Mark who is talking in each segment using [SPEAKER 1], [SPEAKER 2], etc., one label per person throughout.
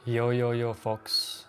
[SPEAKER 1] Yo, yo, yo, Fox.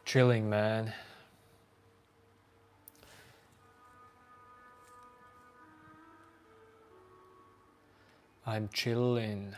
[SPEAKER 1] Chilling, man. I'm chilling.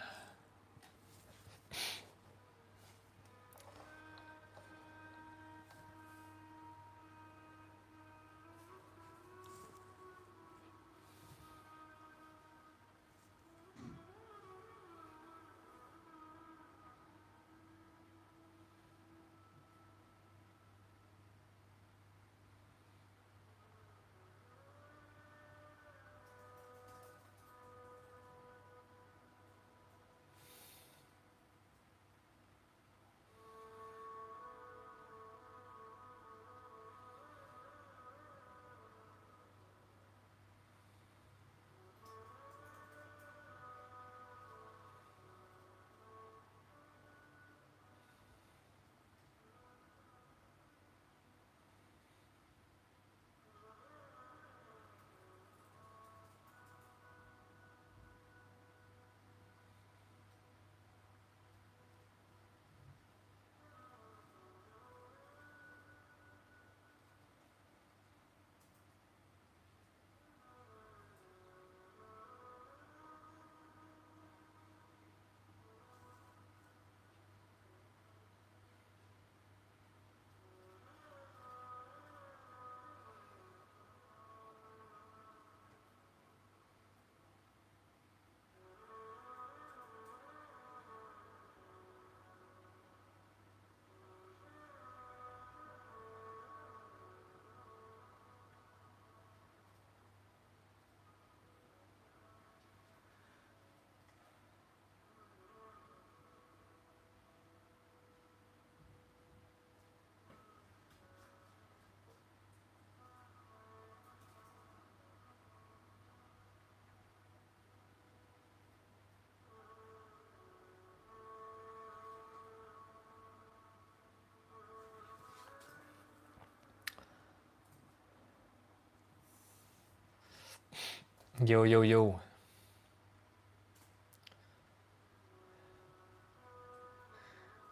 [SPEAKER 1] Yo, yo, yo.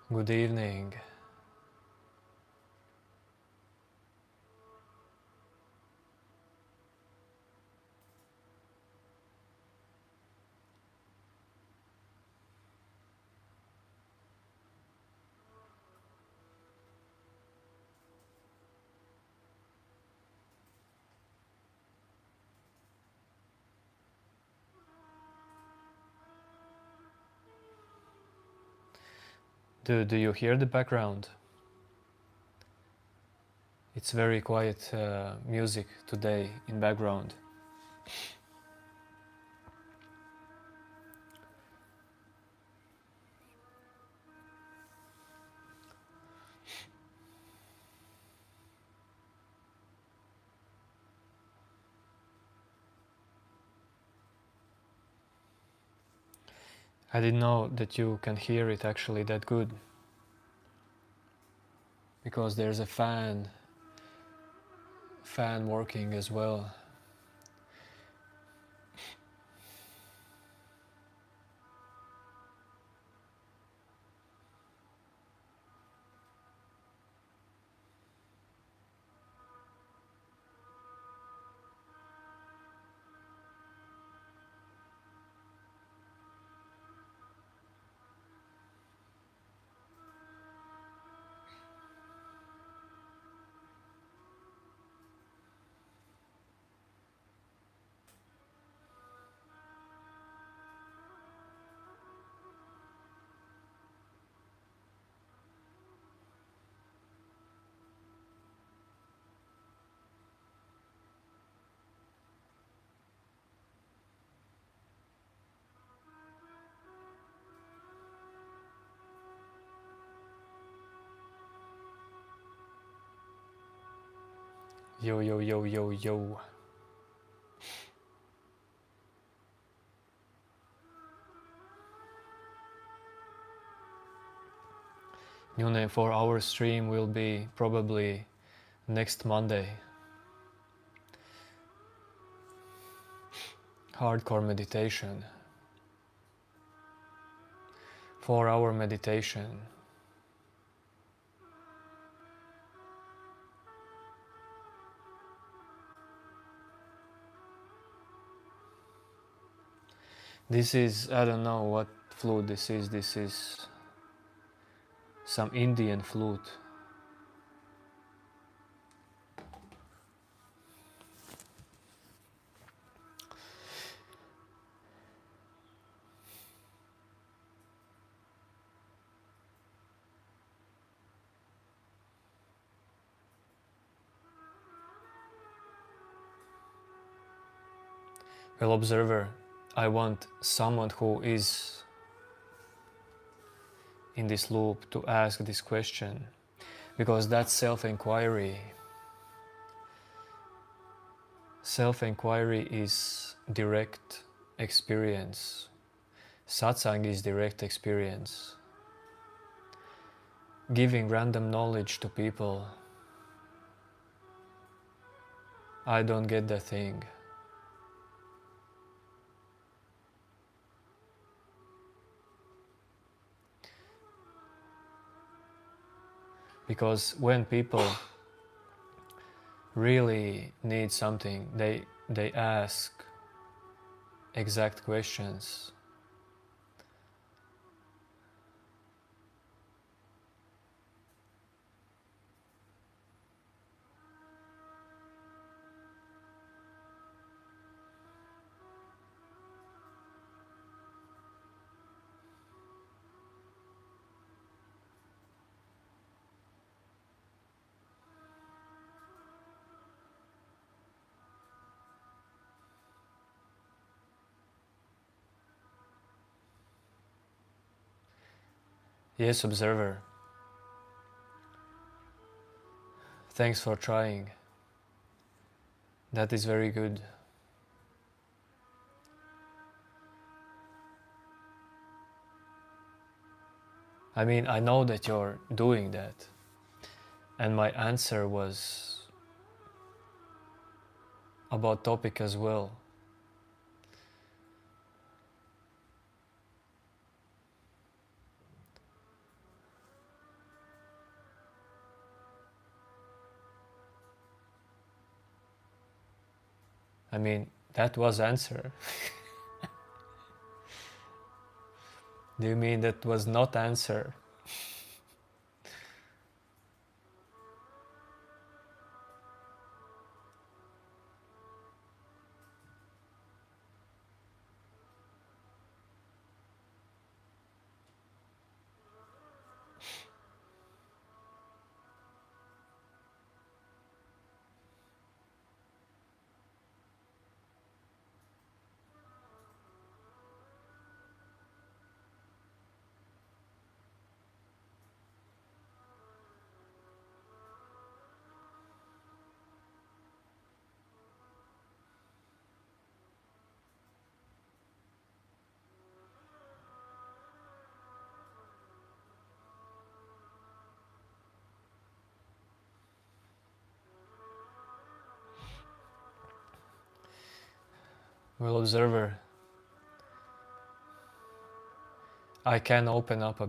[SPEAKER 1] Good evening. Do you hear the background? It's very quiet music today in background. I didn't know that you can hear it actually that good. Because there's a fan working as well. Yo, yo, yo, yo, yo. New name for our stream will be probably next Monday. Hardcore meditation. 4-hour meditation. This is, I don't know what flute this is. This is some Indian flute. Well, observer, I want someone who is in this loop to ask this question, because that's self-inquiry. Self-inquiry is direct experience. Satsang is direct experience. Giving random knowledge to people, I don't get that thing. Because when people really need something, they ask exact questions. Yes, observer. Thanks for trying. That is very good. I mean, I know that you're doing that. And my answer was about topic as well. I mean, that was answer. Do you mean that was not answer? Well, observer, I can open up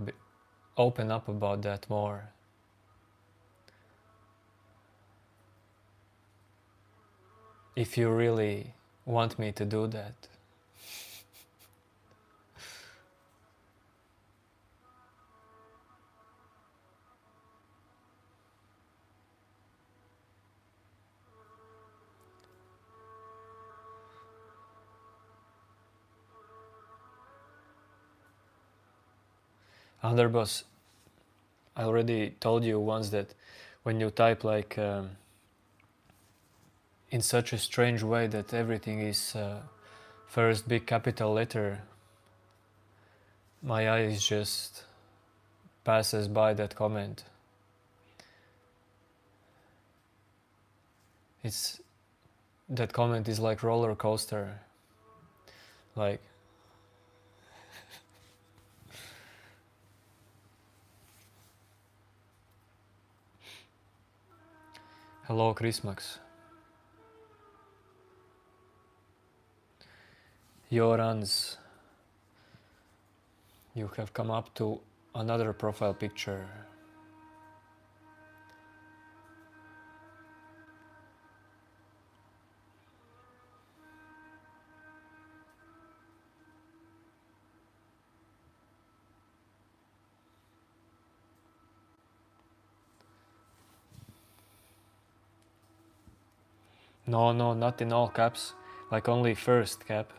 [SPEAKER 1] about that more. If you really want me to do that. Underboss, I already told you once that when you type like in such a strange way that everything is first big capital letter, my eyes just passes by that comment. It's that comment is like roller coaster. Like, hello, Chrismax. Yorans, you have come up to another profile picture. No, no, not in all caps. Like only first cap.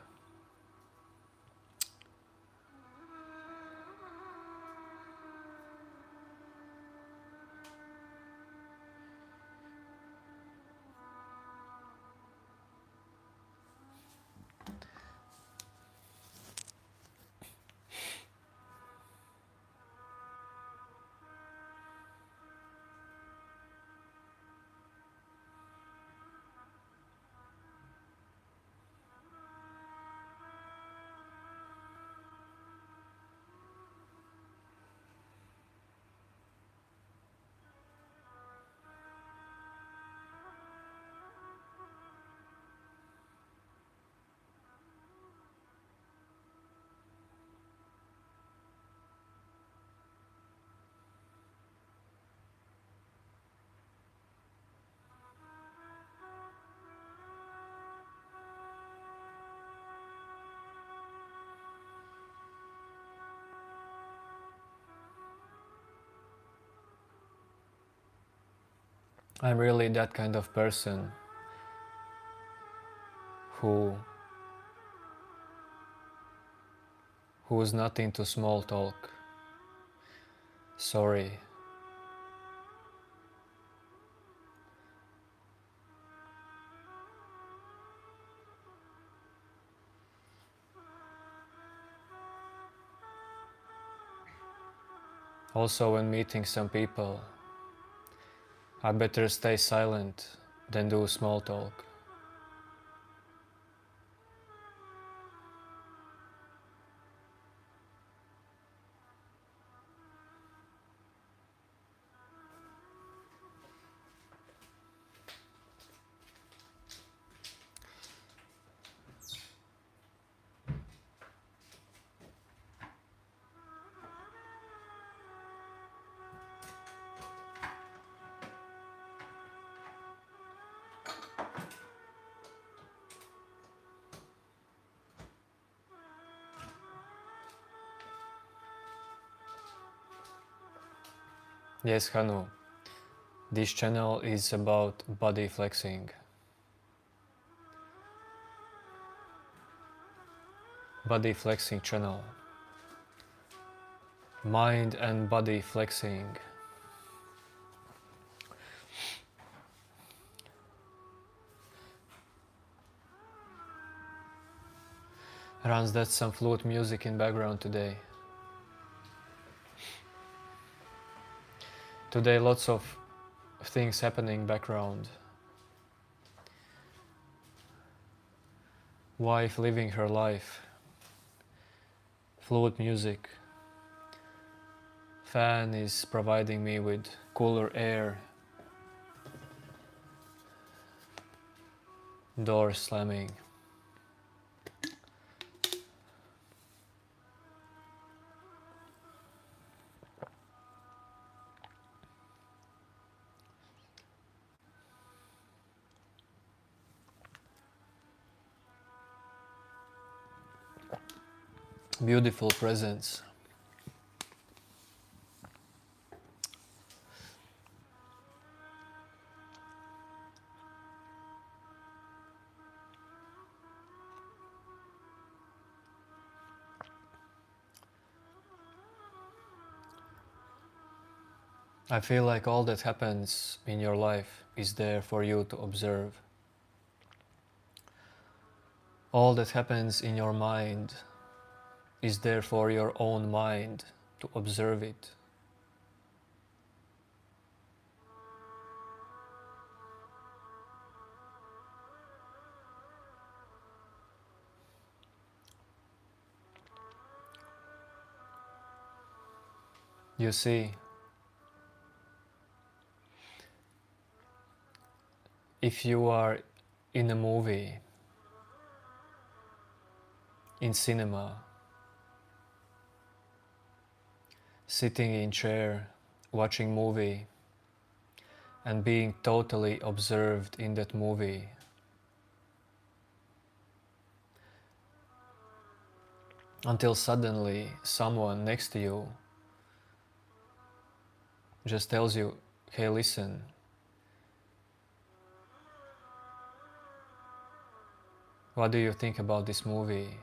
[SPEAKER 1] I'm really that kind of person who is not into small talk. Sorry. Also, when meeting some people, I better stay silent than do small talk. Yes, Hanu, this channel is about body flexing. Body flexing channel. Mind and body flexing. Runs that some flute music in background today. Today lots of things happening background. Wife living her life. Flute music. Fan is providing me with cooler air. Door slamming. Beautiful presence. I feel like all that happens in your life is there for you to observe. All that happens in your mind is there for your own mind to observe it. You see, if you are in a movie, in cinema, sitting in chair, watching movie, and being totally observed in that movie, until suddenly someone next to you just tells you, hey, listen, what do you think about this movie?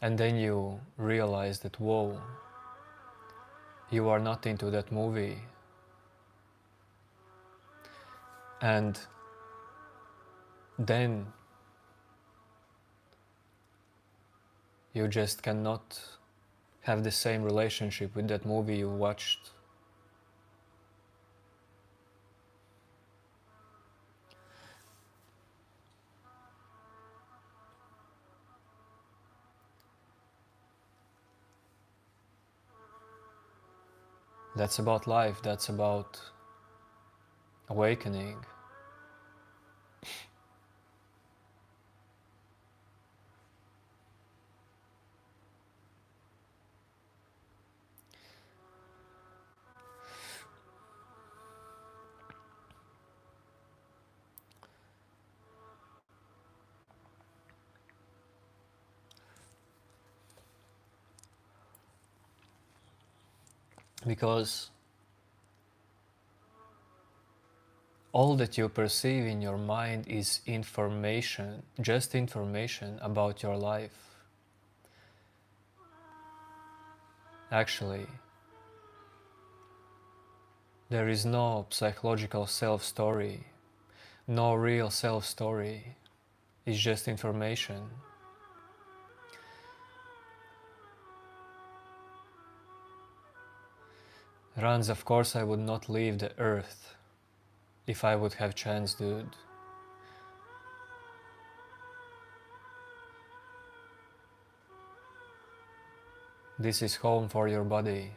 [SPEAKER 1] And then you realize that, whoa, you are not into that movie. And then you just cannot have the same relationship with that movie you watched. That's about life, that's about awakening. Because all that you perceive in your mind is information, just information about your life. Actually, there is no psychological self-story, no real self-story. It's just information. Rans, of course I would not leave the earth if I would have chance, dude. This is home for your body.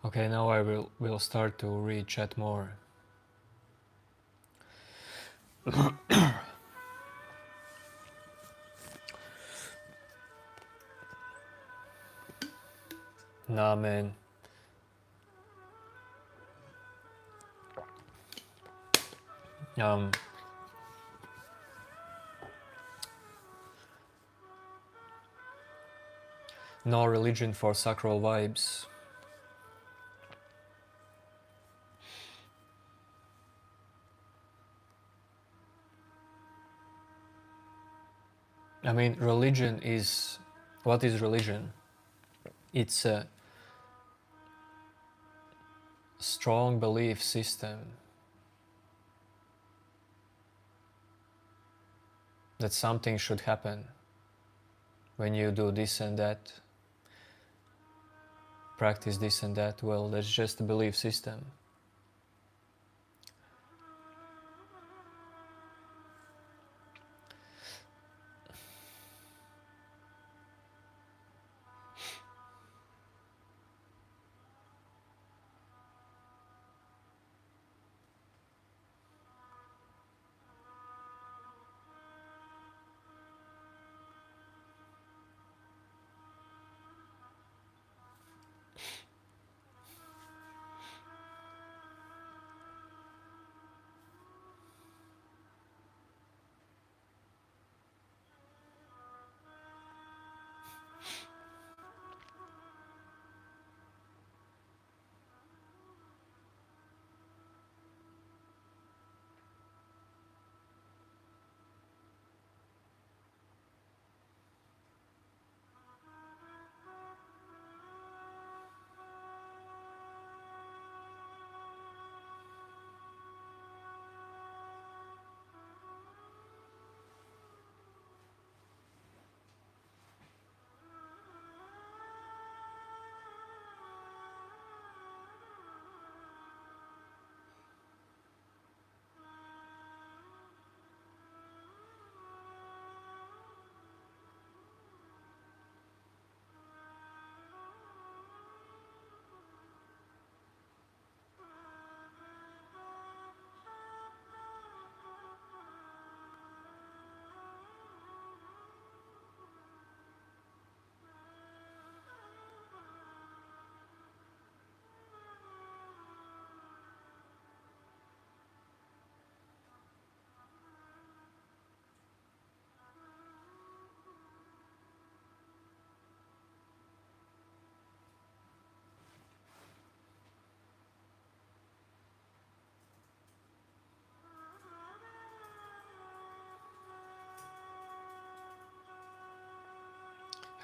[SPEAKER 1] Okay, now I will start to read chat more. Nah, man. No religion for sacral vibes. I mean, religion is... What is religion? It's a strong belief system that something should happen when you do this and that, practice this and that. Well, that's just a belief system.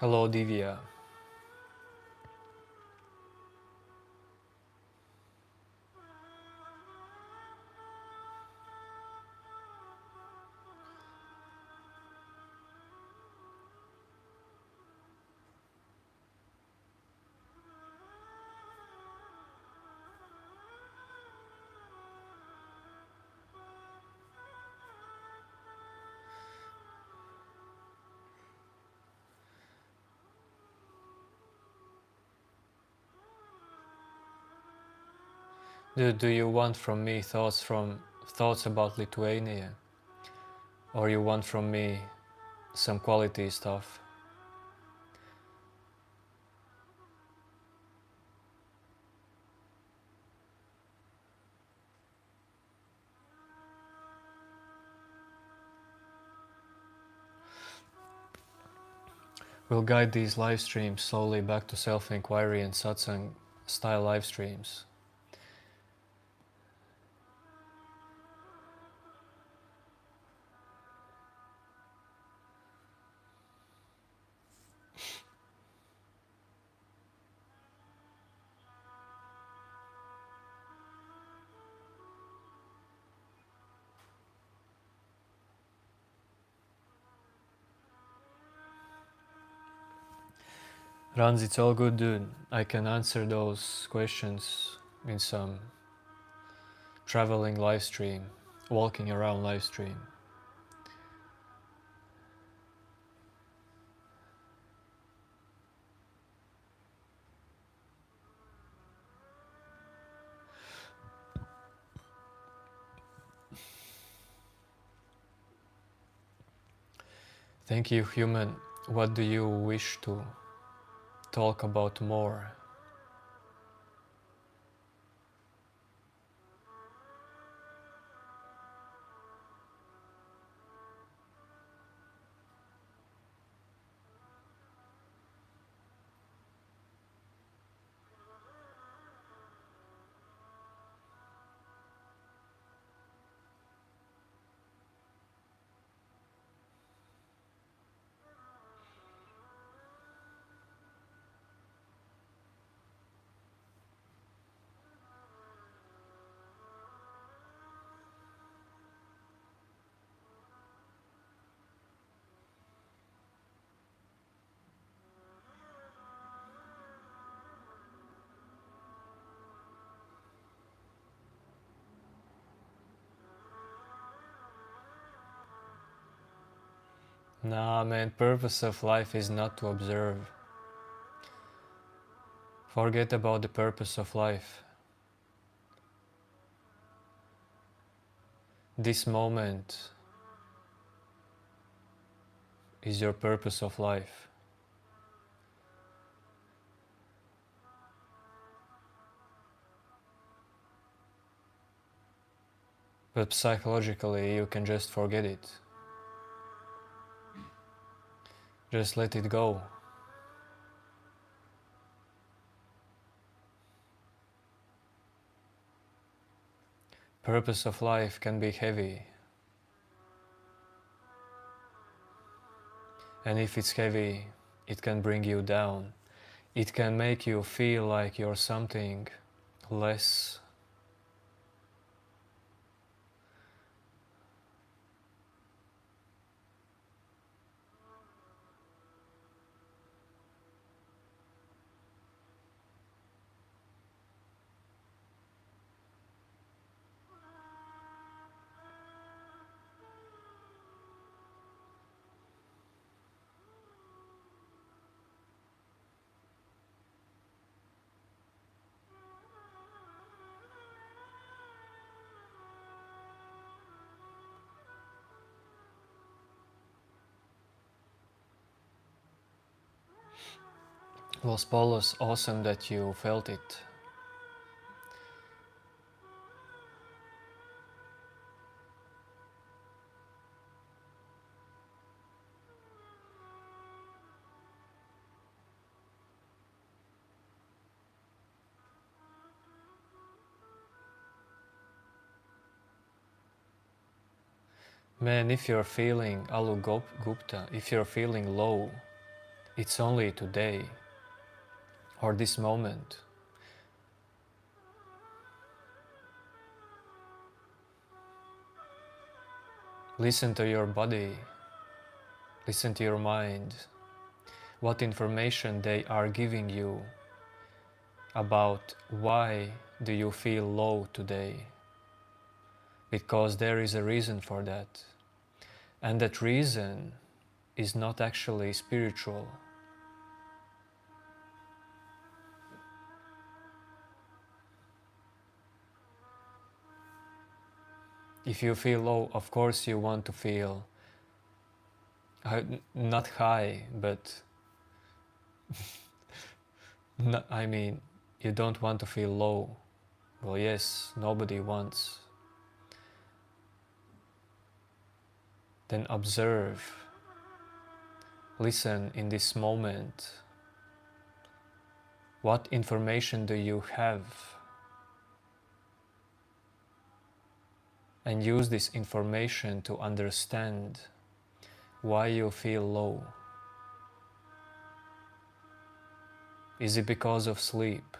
[SPEAKER 1] Hello, Divya. Do you want from me thoughts about Lithuania, or you want from me some quality stuff? We'll guide these live streams slowly back to self-inquiry and satsang style live streams. Ranz, it's all good, dude. I can answer those questions in some traveling live stream, walking around live stream. Thank you, human. What do you wish to talk about more? Nah, man, purpose of life is not to observe. Forget about the purpose of life. This moment is your purpose of life. But psychologically, you can just forget it. Just let it go. Purpose of life can be heavy. And if it's heavy, it can bring you down. It can make you feel like you're something less. Well, Spolos, awesome that you felt it. Man, if you're feeling Gupta, if you're feeling low, it's only today or this moment. Listen to your body, listen to your mind, what information they are giving you about why do you feel low today. Because there is a reason for that. And that reason is not actually spiritual. If you feel low, of course you want to feel not high, but I mean, you don't want to feel low. Well, yes, nobody wants. Then observe, listen in this moment. What information do you have? And use this information to understand why you feel low. Is it because of sleep?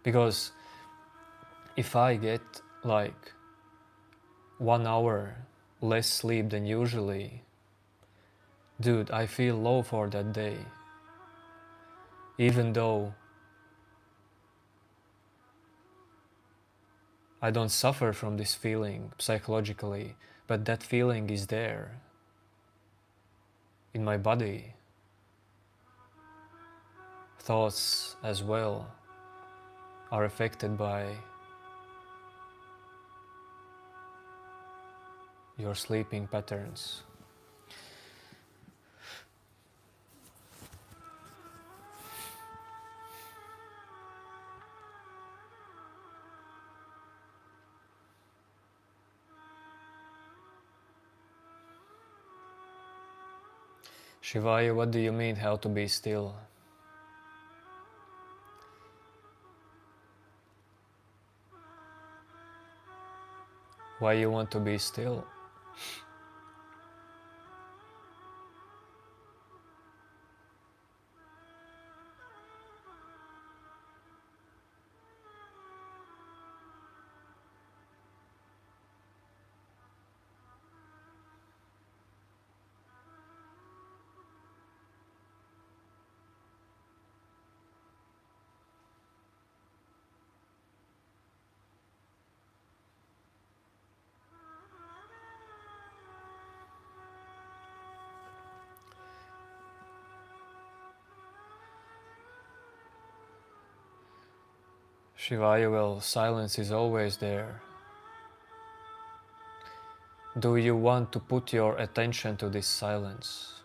[SPEAKER 1] Because if I get like 1 hour less sleep than usually, dude, I feel low for that day. Even though I don't suffer from this feeling psychologically, but that feeling is there in my body. Thoughts as well are affected by your sleeping patterns. Shivaya, what do you mean how to be still? Why you want to be still? Shivaya, well, silence is always there. Do you want to put your attention to this silence?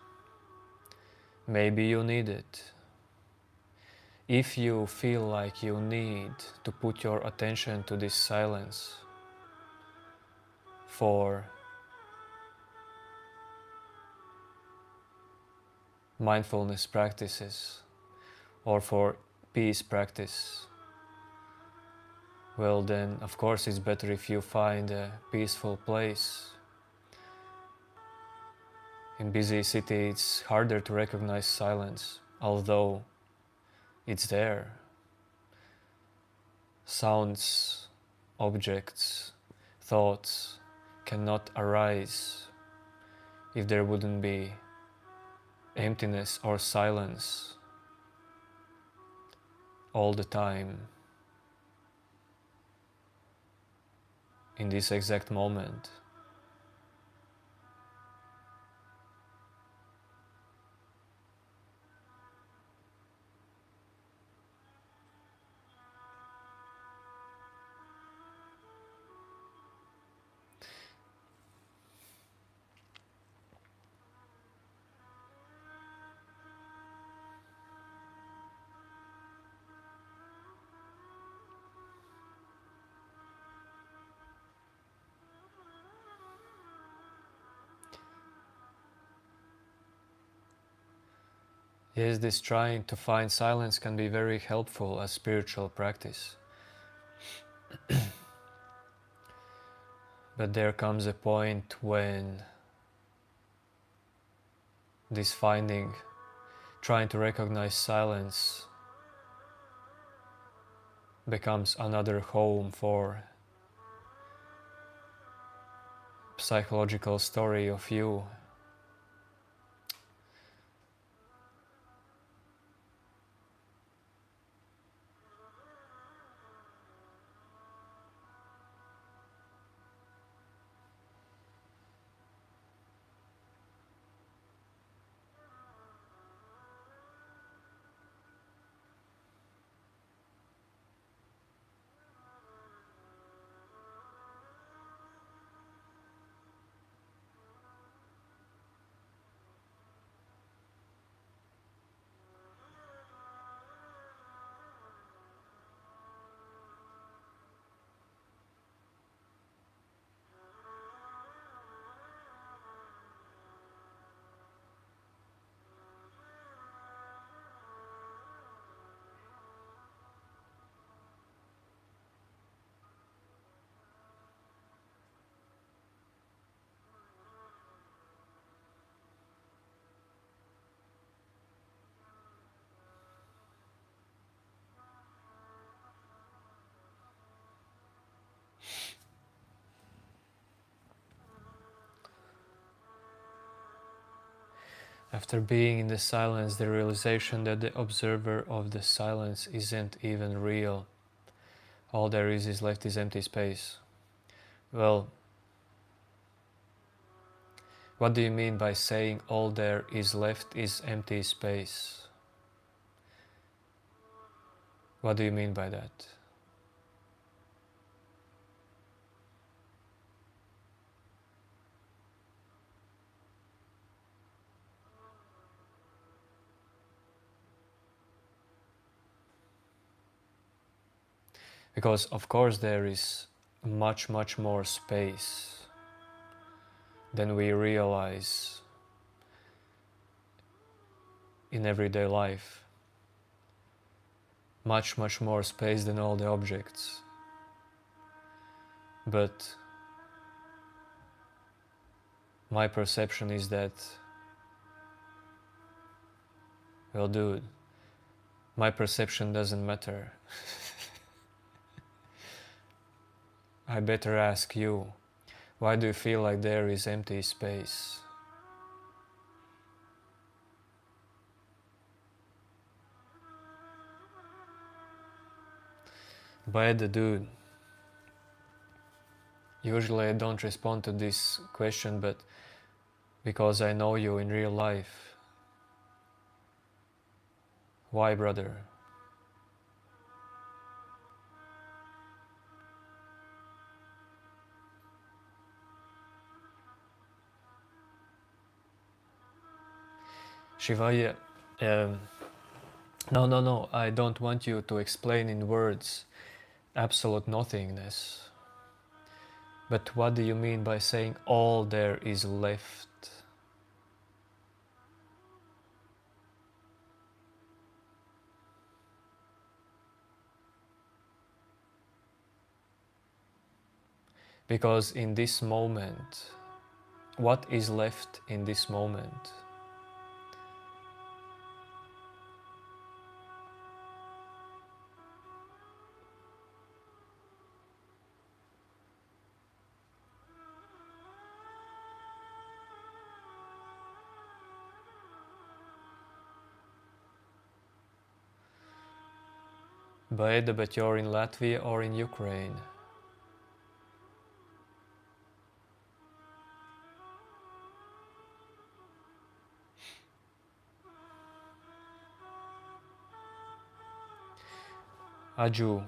[SPEAKER 1] Maybe you need it. If you feel like you need to put your attention to this silence for mindfulness practices or for peace practice, well then, of course, it's better if you find a peaceful place. In busy city, it's harder to recognize silence, although it's there. Sounds, objects, thoughts cannot arise if there wouldn't be emptiness or silence all the time in this exact moment. Yes, this trying to find silence can be very helpful as spiritual practice. But there comes a point when this finding, trying to recognize silence, becomes another home for psychological story of you. After being in the silence, the realization that the observer of the silence isn't even real. All there is left is empty space. Well, what do you mean by saying all there is left is empty space? What do you mean by that? Because of course there is much more space than we realize in everyday life. Much more space than all the objects. But my perception is that, well dude, my perception doesn't matter. I better ask you, why do you feel like there is empty space? By the dude, usually I don't respond to this question, but because I know you in real life. Why, brother? Shivaya, no, I don't want you to explain in words absolute nothingness. But what do you mean by saying all there is left? Because in this moment, what is left in this moment? But you're in Latvia or in Ukraine? Aju,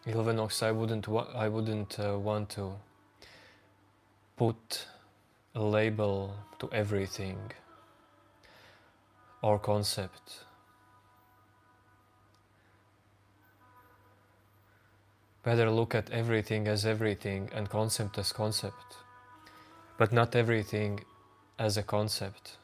[SPEAKER 1] Ilvenox, I wouldn't want to put a label to everything or concept. Better look at everything as everything and concept as concept, but not everything as a concept.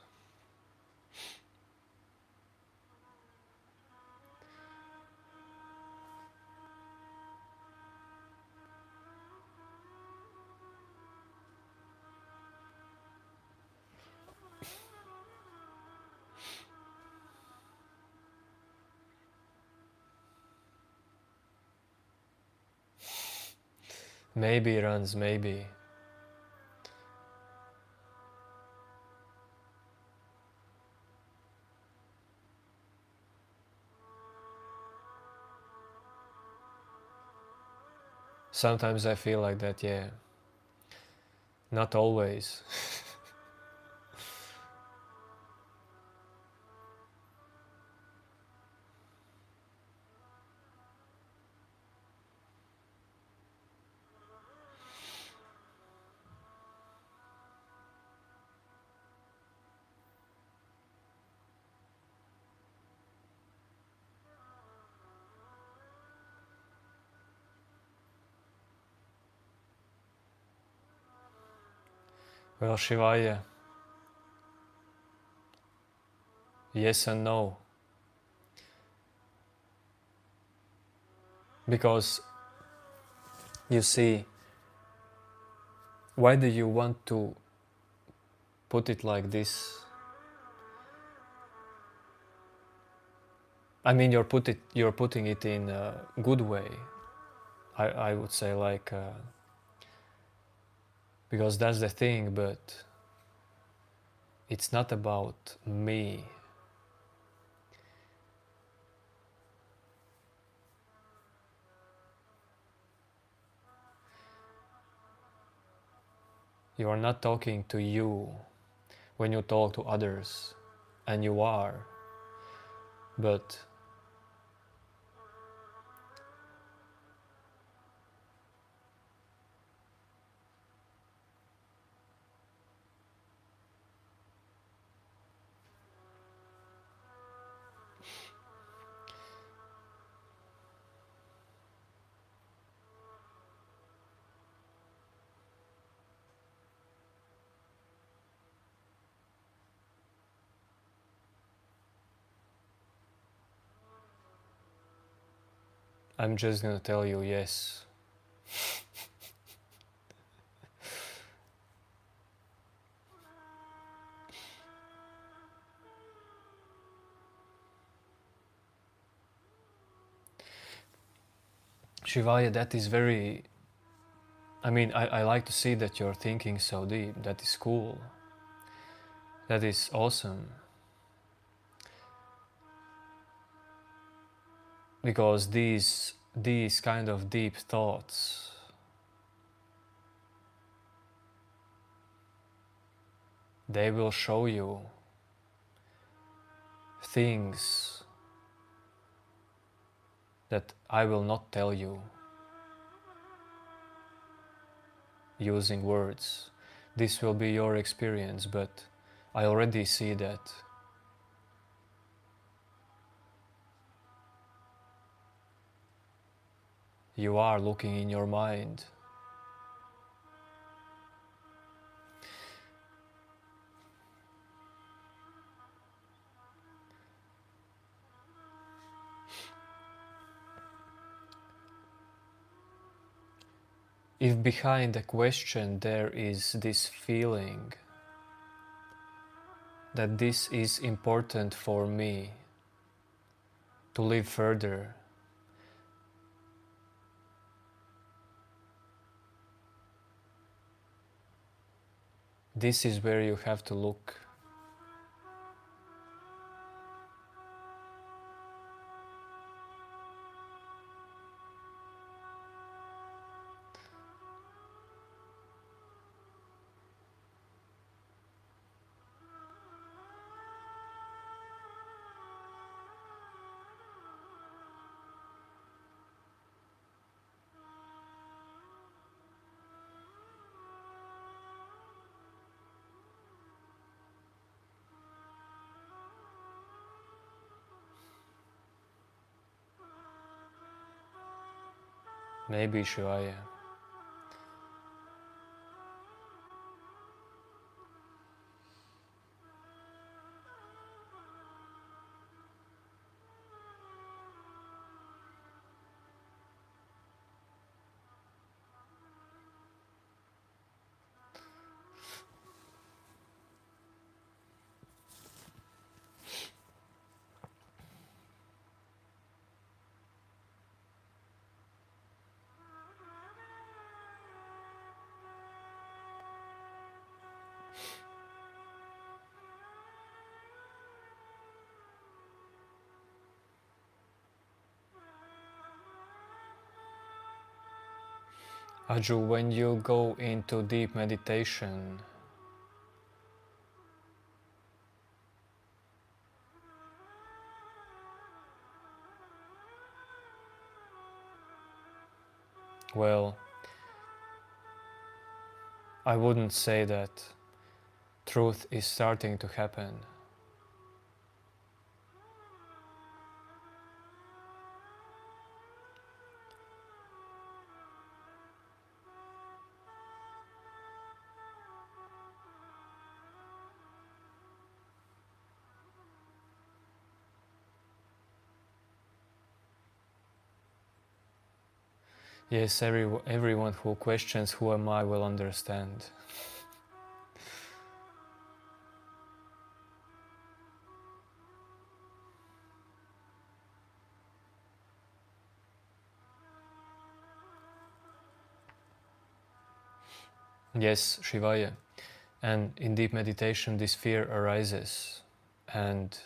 [SPEAKER 1] Maybe, Rans, maybe. Sometimes I feel like that, yeah. Not always. Well, Shivaya, yes and no. Because, you see, why do you want to put it like this? I mean, you're putting it in a good way. I would say, like, because that's the thing, but it's not about me. You are not talking to you when you talk to others, and you are, but I'm just gonna tell you yes. Shivaya, that is very... I mean, I like to see that you're thinking so deep. That is cool. That is awesome. Because these kind of deep thoughts, they will show you things that I will not tell you using words. This will be your experience, but I already see that you are looking in your mind. If behind the question there is this feeling that this is important for me to live further, this is where you have to look. maybe Shivaya. Aju, when you go into deep meditation, well, I wouldn't say that truth is starting to happen. Yes, everyone who questions who am I will understand. Yes, Shivaya. And in deep meditation, this fear arises, and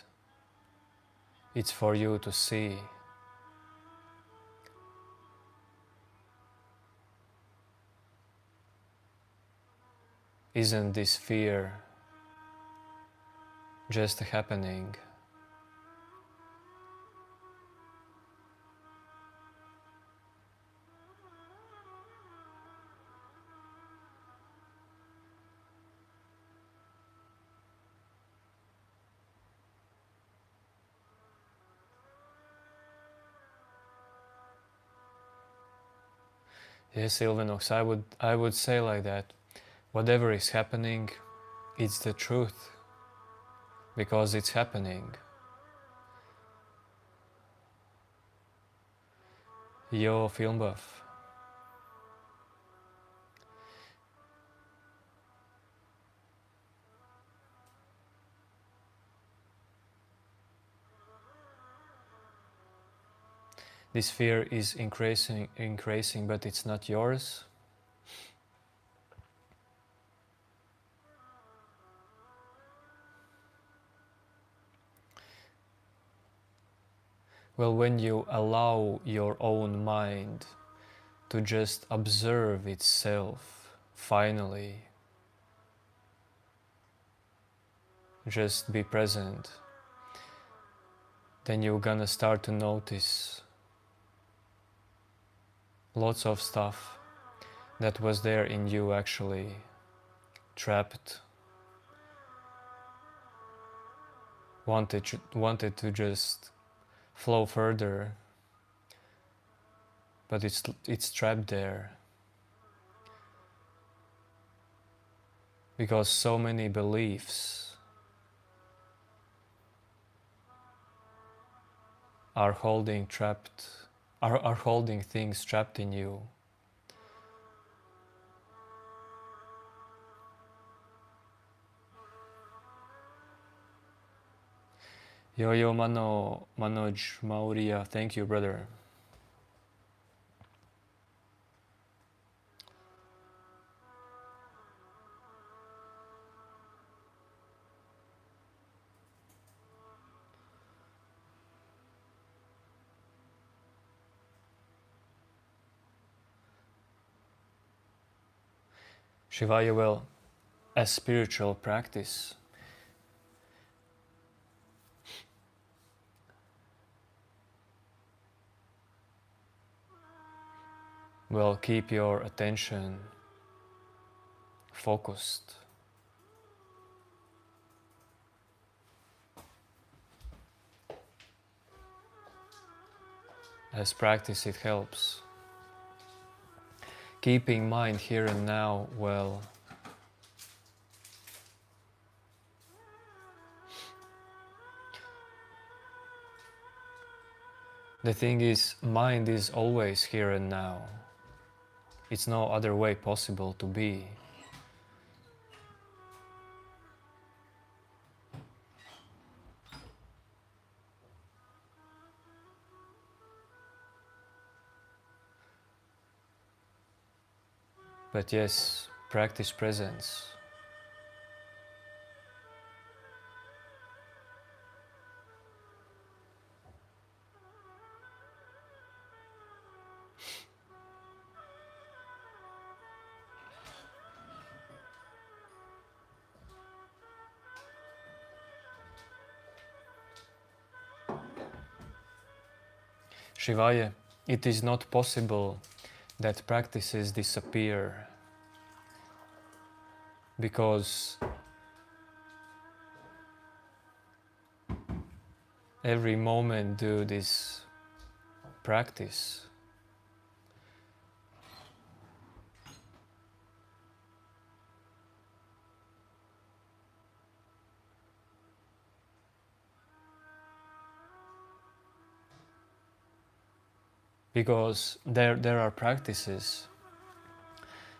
[SPEAKER 1] it's for you to see. Isn't this fear just happening? Yes, Ilvenox, I would say like that. Whatever is happening, it's the truth, because it's happening. Yo, film buff. This fear is increasing, but it's not yours. Well, when you allow your own mind to just observe itself, finally, just be present, then you're gonna start to notice lots of stuff that was there in you actually trapped, wanted to just flow further, but it's trapped there because so many beliefs are holding things trapped in you. Yo Manoj Maurya, thank you, brother. Shivaya, well, as spiritual practice, well, keep your attention focused. As practice, it helps. keeping mind here and now, well, the thing is, mind is always here and now. It's no other way possible to be. But yes, practice presence. Shivaya, it is not possible that practices disappear because every moment do this practice. Because there are practices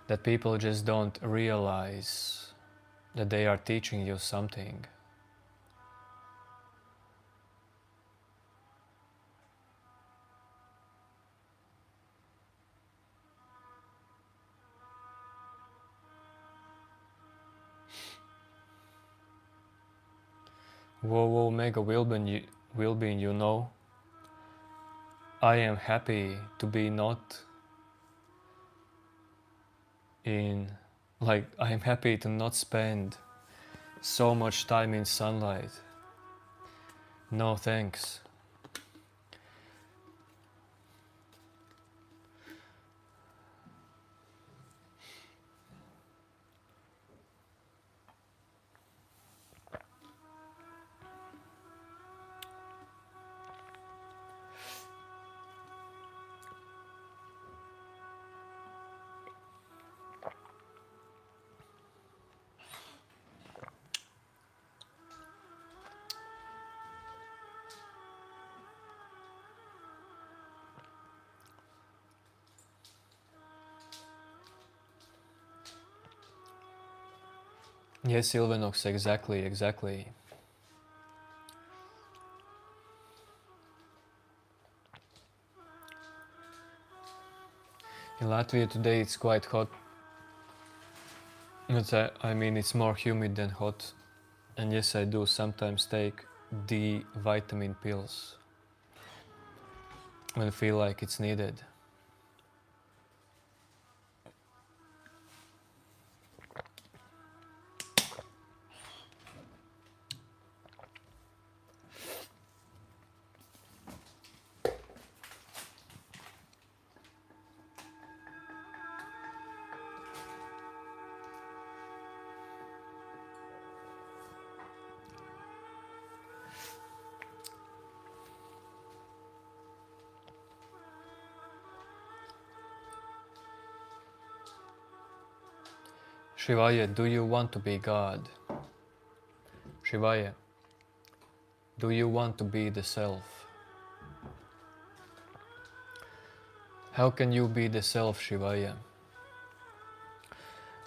[SPEAKER 1] that people just don't realize that they are teaching you something. Whoa, mega well-being, you know, I am happy to be not in, like, I am happy to not spend so much time in sunlight. No thanks. Yes, Ilvenox, exactly. In Latvia today it's quite hot. I mean, it's more humid than hot. And yes, I do sometimes take D vitamin pills when I feel like it's needed. Shivaya, do you want to be God? Shivaya, do you want to be the self? How can you be the self, Shivaya?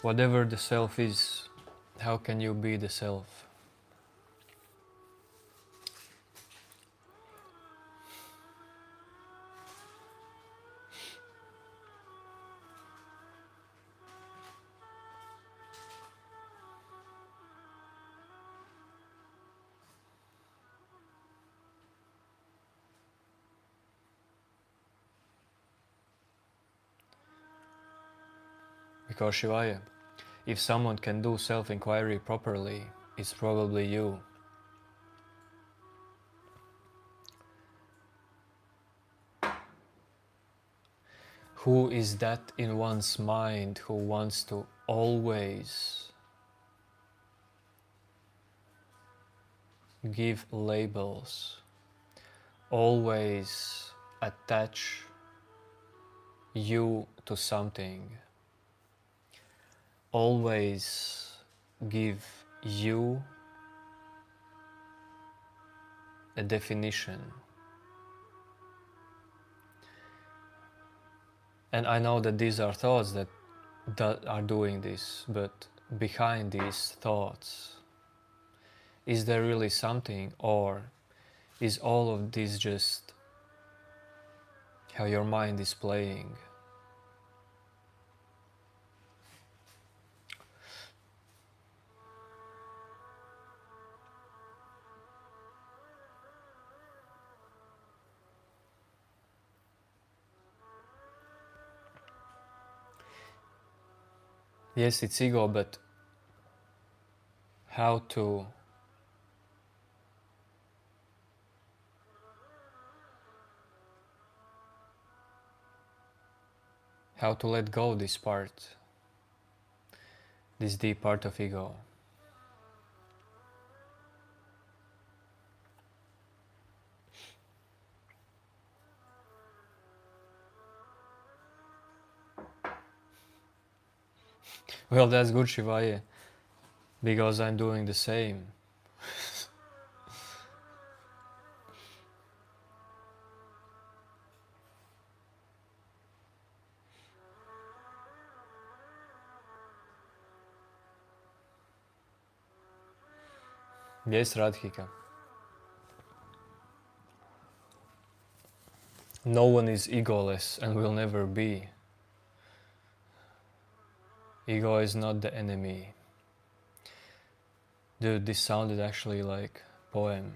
[SPEAKER 1] Whatever the self is, how can you be the self? Because Shivaya, if someone can do self-inquiry properly, it's probably you. Who is that in one's mind who wants to always give labels, always attach you to something. Always give you a definition. And I know that these are thoughts that are doing this, but behind these thoughts, is there really something, or is all of this just how your mind is playing? Yes, it's ego, but how to let go this part, this deep part of ego. Well, that's good, Shivaya, because I'm doing the same. Yes, Radhika. No one is egoless and will never be. Ego is not the enemy. Dude, this sounded actually like a poem.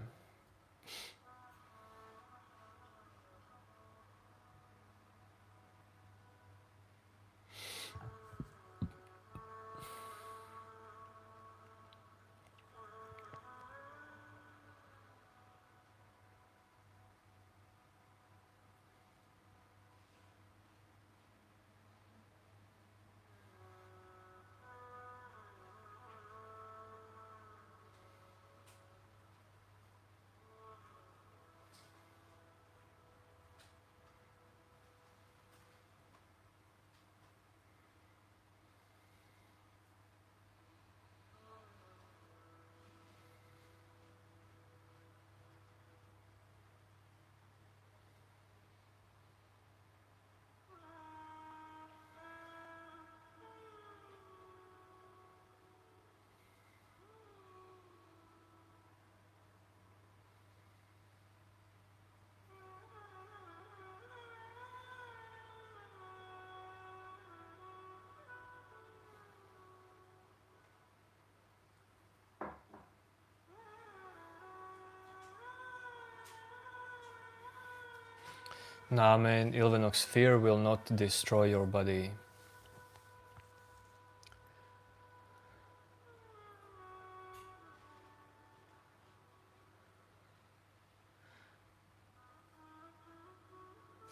[SPEAKER 1] Nah, man, Ilvenox, fear will not destroy your body.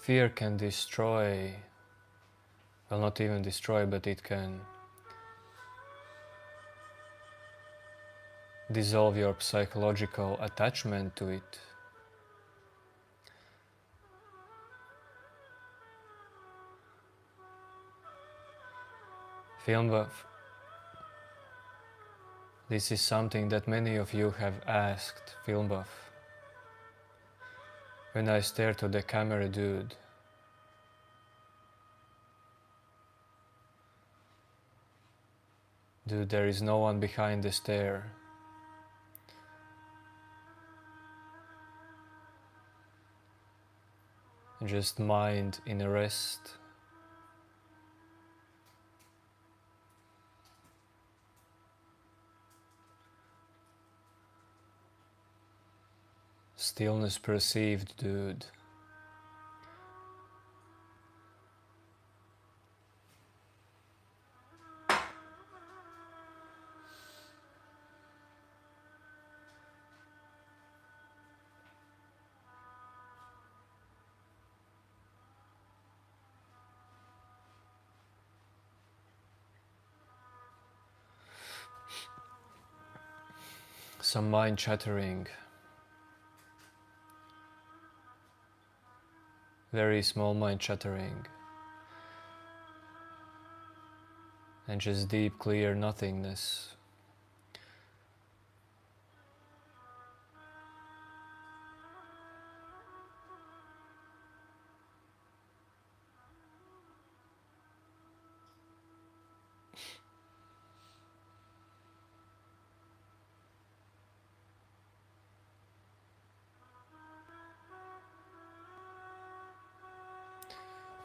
[SPEAKER 1] Fear can destroy, well, not even destroy, but it can dissolve your psychological attachment to it. Film buff. This is something that many of you have asked, Film buff. When I stare to the camera, dude, there is no one behind the stare. Just mind in a rest. Stillness perceived, dude. Some mind chattering. Very small mind chattering. and just deep, clear nothingness.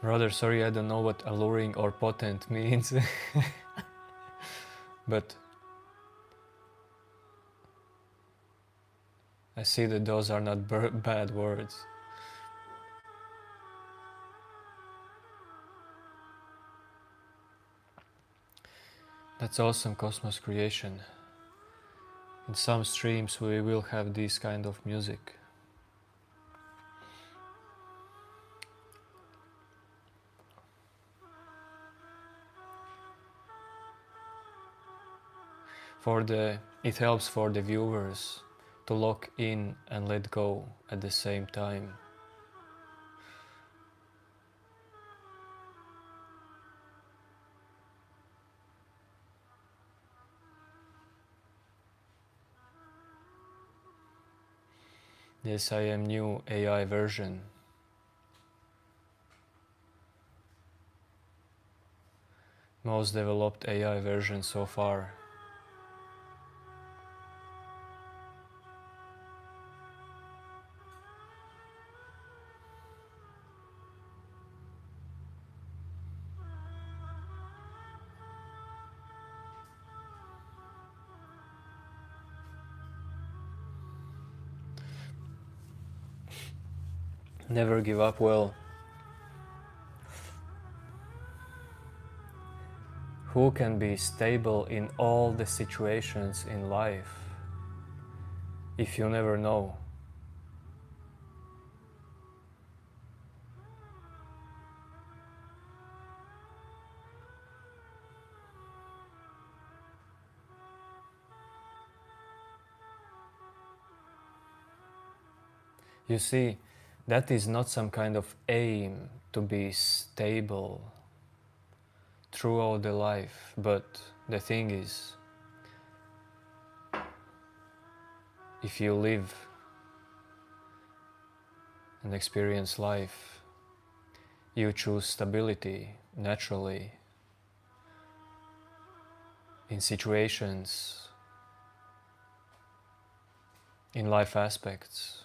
[SPEAKER 1] Brother, sorry, I don't know what alluring or potent means, but I see that those are not bad words. That's awesome cosmos creation. In some streams we will have this kind of music. It helps for the viewers to lock in and let go at the same time. Yes, I am new AI version. Most developed AI version so far. Never give up. Well, who can be stable in all the situations in life if you never know? You see, that is not some kind of aim to be stable throughout the life, but the thing is, if you live and experience life, you choose stability naturally in situations, in life aspects.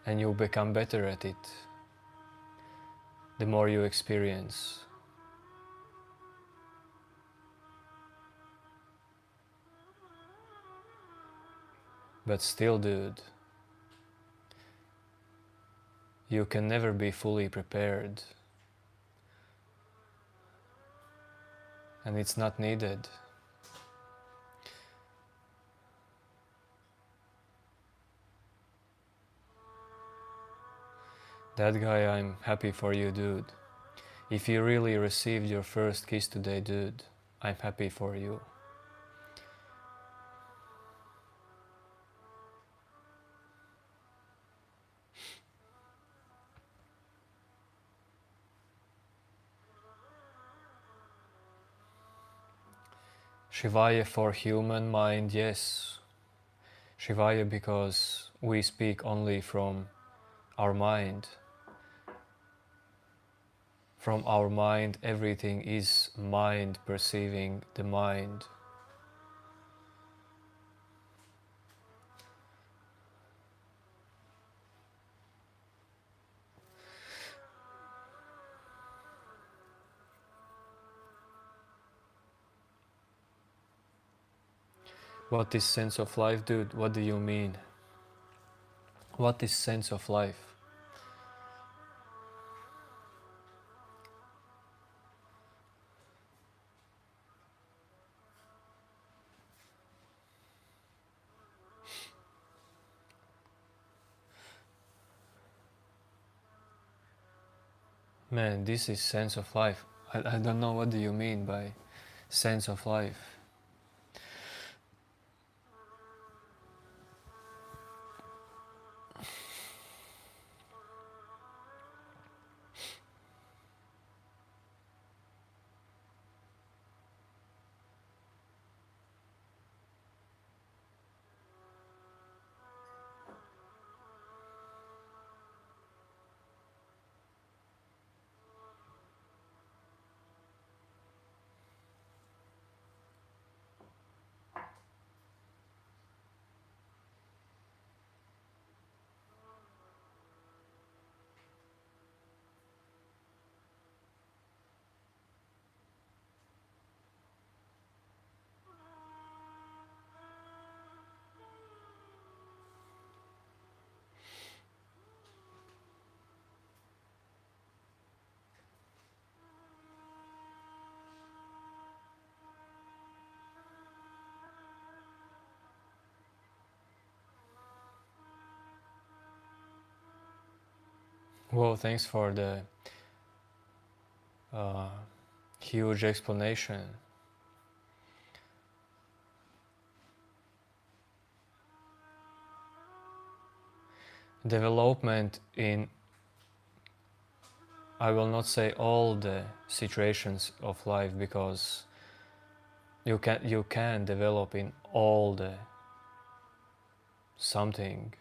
[SPEAKER 1] And you become better at it the more you experience. But still, dude, you can never be fully prepared. And it's not needed. That guy, I'm happy for you, dude. If you really received your first kiss today, dude, I'm happy for you. Shivaya for human mind, yes. Shivaya because we speak only from our mind. From our mind, everything is mind perceiving the mind. What is sense of life, dude? What do you mean? What is sense of life? Man, this is sense of life. I don't know what do you mean by sense of life. Well, thanks for the uh, huge explanation. Development in, I will not say all the situations of life, because you can develop in all the something,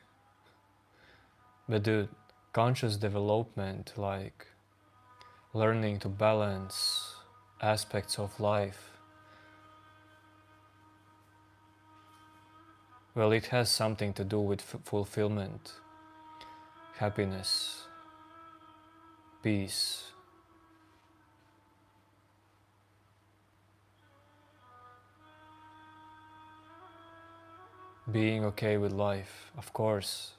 [SPEAKER 1] but the conscious development, like learning to balance aspects of life, well, it has something to do with fulfillment, happiness, peace. Being okay with life, of course.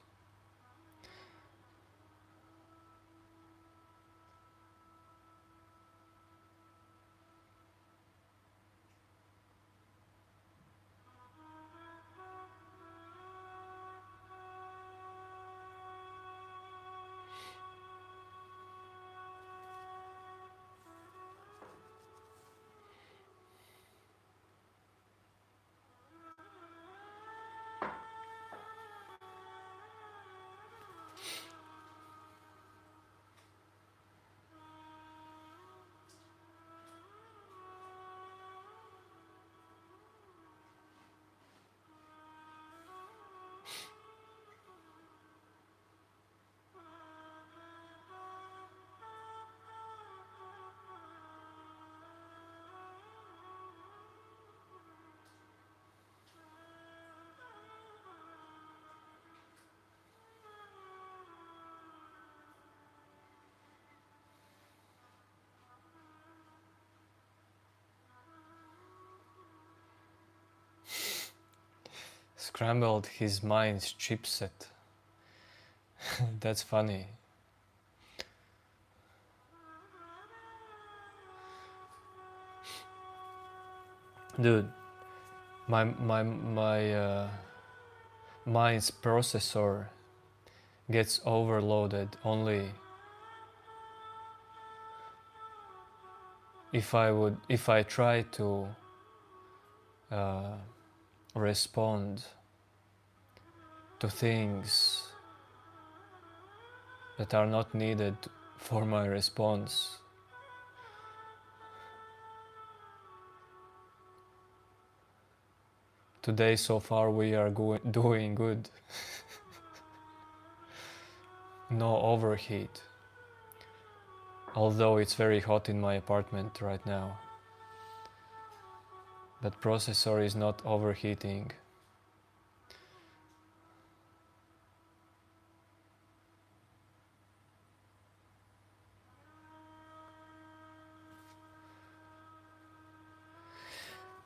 [SPEAKER 1] Scrambled his mind's chipset. That's funny. Dude, my mind's processor gets overloaded only if I try to uh, respond to things that are not needed for my response. Today so far we are doing good. No overheat. Although it's very hot in my apartment right now. But processor is not overheating.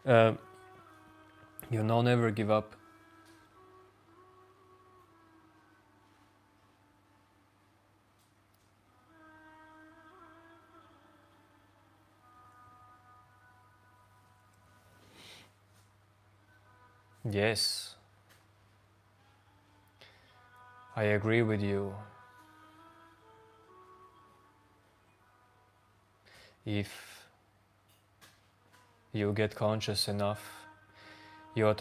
[SPEAKER 1] Uh, never give up. Yes, I agree with you. If you get conscious enough, you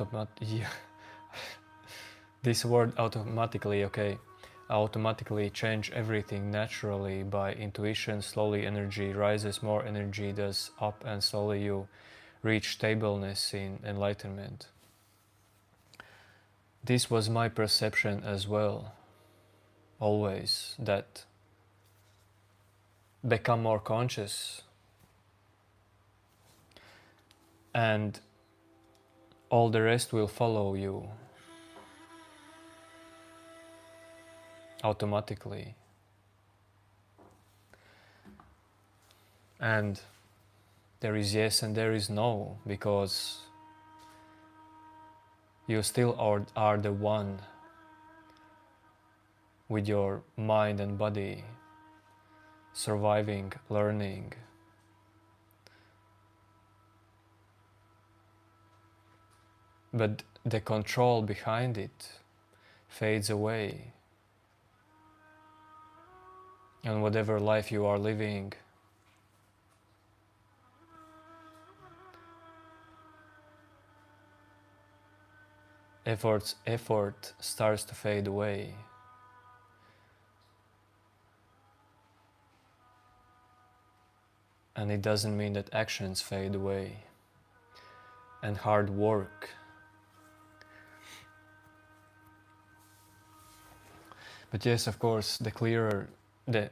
[SPEAKER 1] this word automatically change everything naturally by intuition. Slowly energy rises, more energy does up, and slowly you reach stableness in enlightenment. This was my perception as well, always, that become more conscious and all the rest will follow you automatically. And there is yes and there is no, because you still are the one with your mind and body, surviving, learning. But the control behind it fades away. and whatever life you are living, effort starts to fade away. And it doesn't mean that actions fade away and hard work. But yes, of course, the clearer, the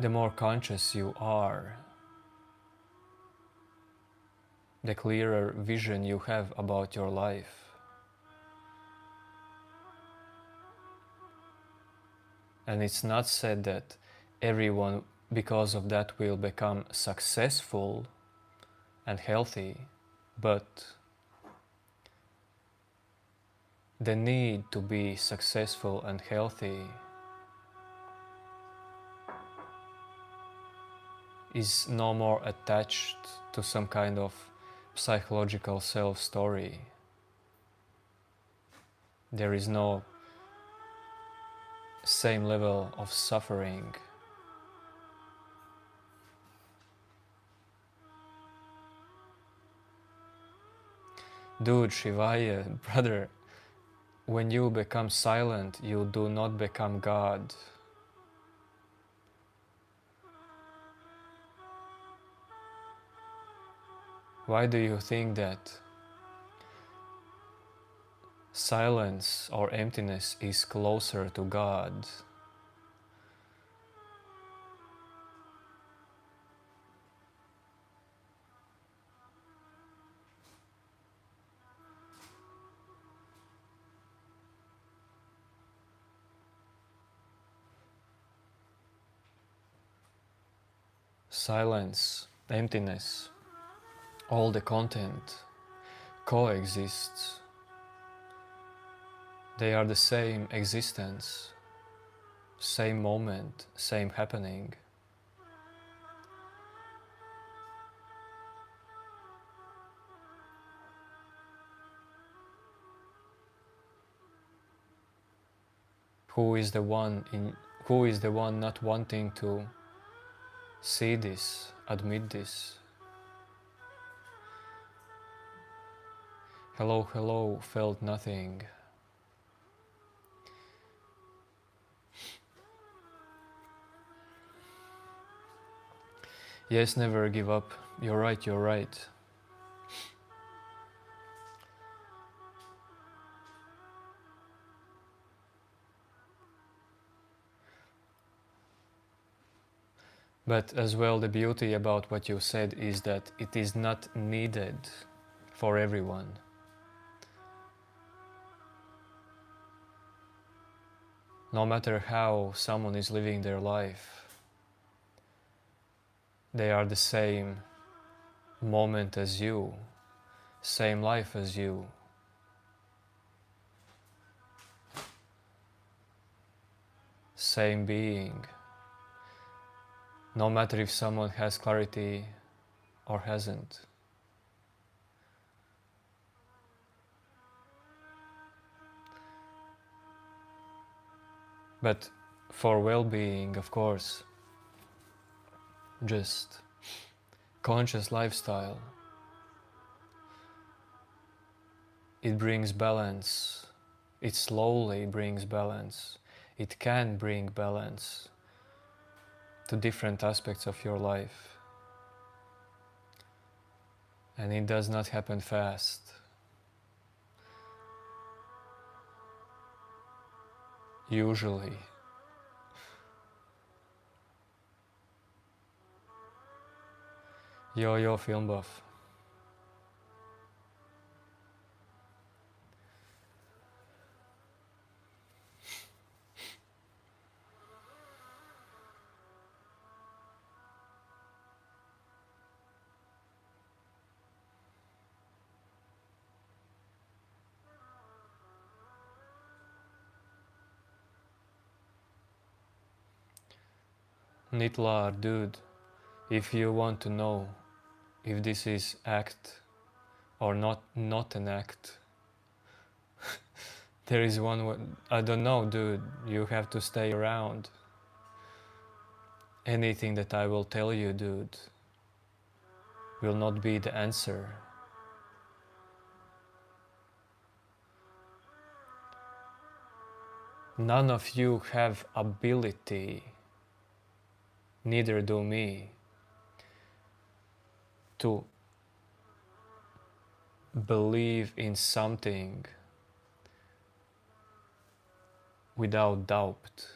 [SPEAKER 1] more conscious you are, the clearer vision you have about your life. And it's not said that everyone, because of that, will become successful and healthy, but the need to be successful and healthy is no more attached to some kind of psychological self-story. There is no same level of suffering. Dude, Shivaya, brother, when you become silent, you do not become God. Why do you think that silence or emptiness is closer to God? Silence, emptiness, all the content coexists. They are the same existence, same moment, same happening. Who is the one not wanting to see this, admit this? Hello, hello, felt nothing. Yes, never give up. You're right, you're right. But as well, the beauty about what you said is that it is not needed for everyone. No matter how someone is living their life, they are the same moment as you, same life as you. Same being. No matter if someone has clarity or hasn't. But for well-being, of course, just conscious lifestyle, it brings balance. It slowly brings balance. It can bring balance to different aspects of your life. And it does not happen fast. Usually. Yo, film buff. Nitlar, dude, if you want to know if this is act or not an act, there is one, I don't know, dude, you have to stay around. Anything that I will tell you, dude, will not be the answer. None of you have ability, neither do me, to believe in something without doubt.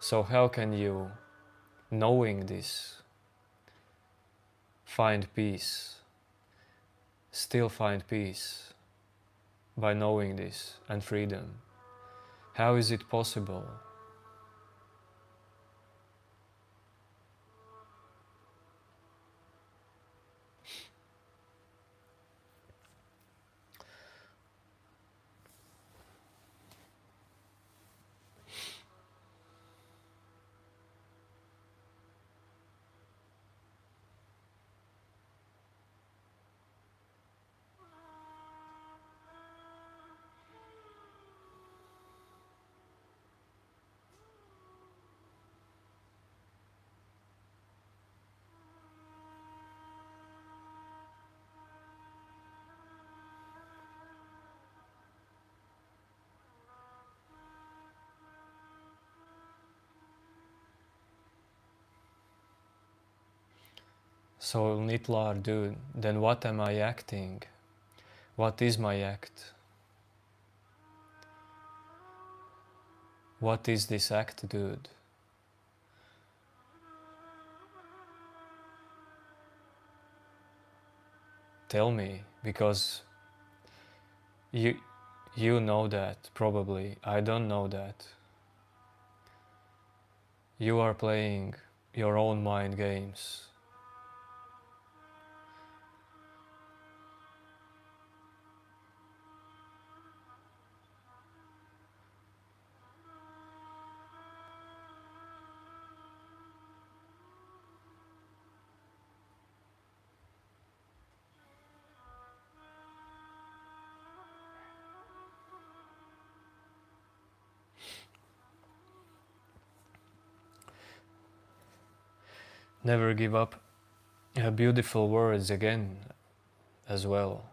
[SPEAKER 1] So how can you, knowing this, find peace, still find peace by knowing this and freedom? How is it possible? So Nitlar, dude, then what am I acting? What is my act? What is this act, dude? Tell me, because you know that, probably. I don't know that. You are playing your own mind games. Never give up. Beautiful words again as well.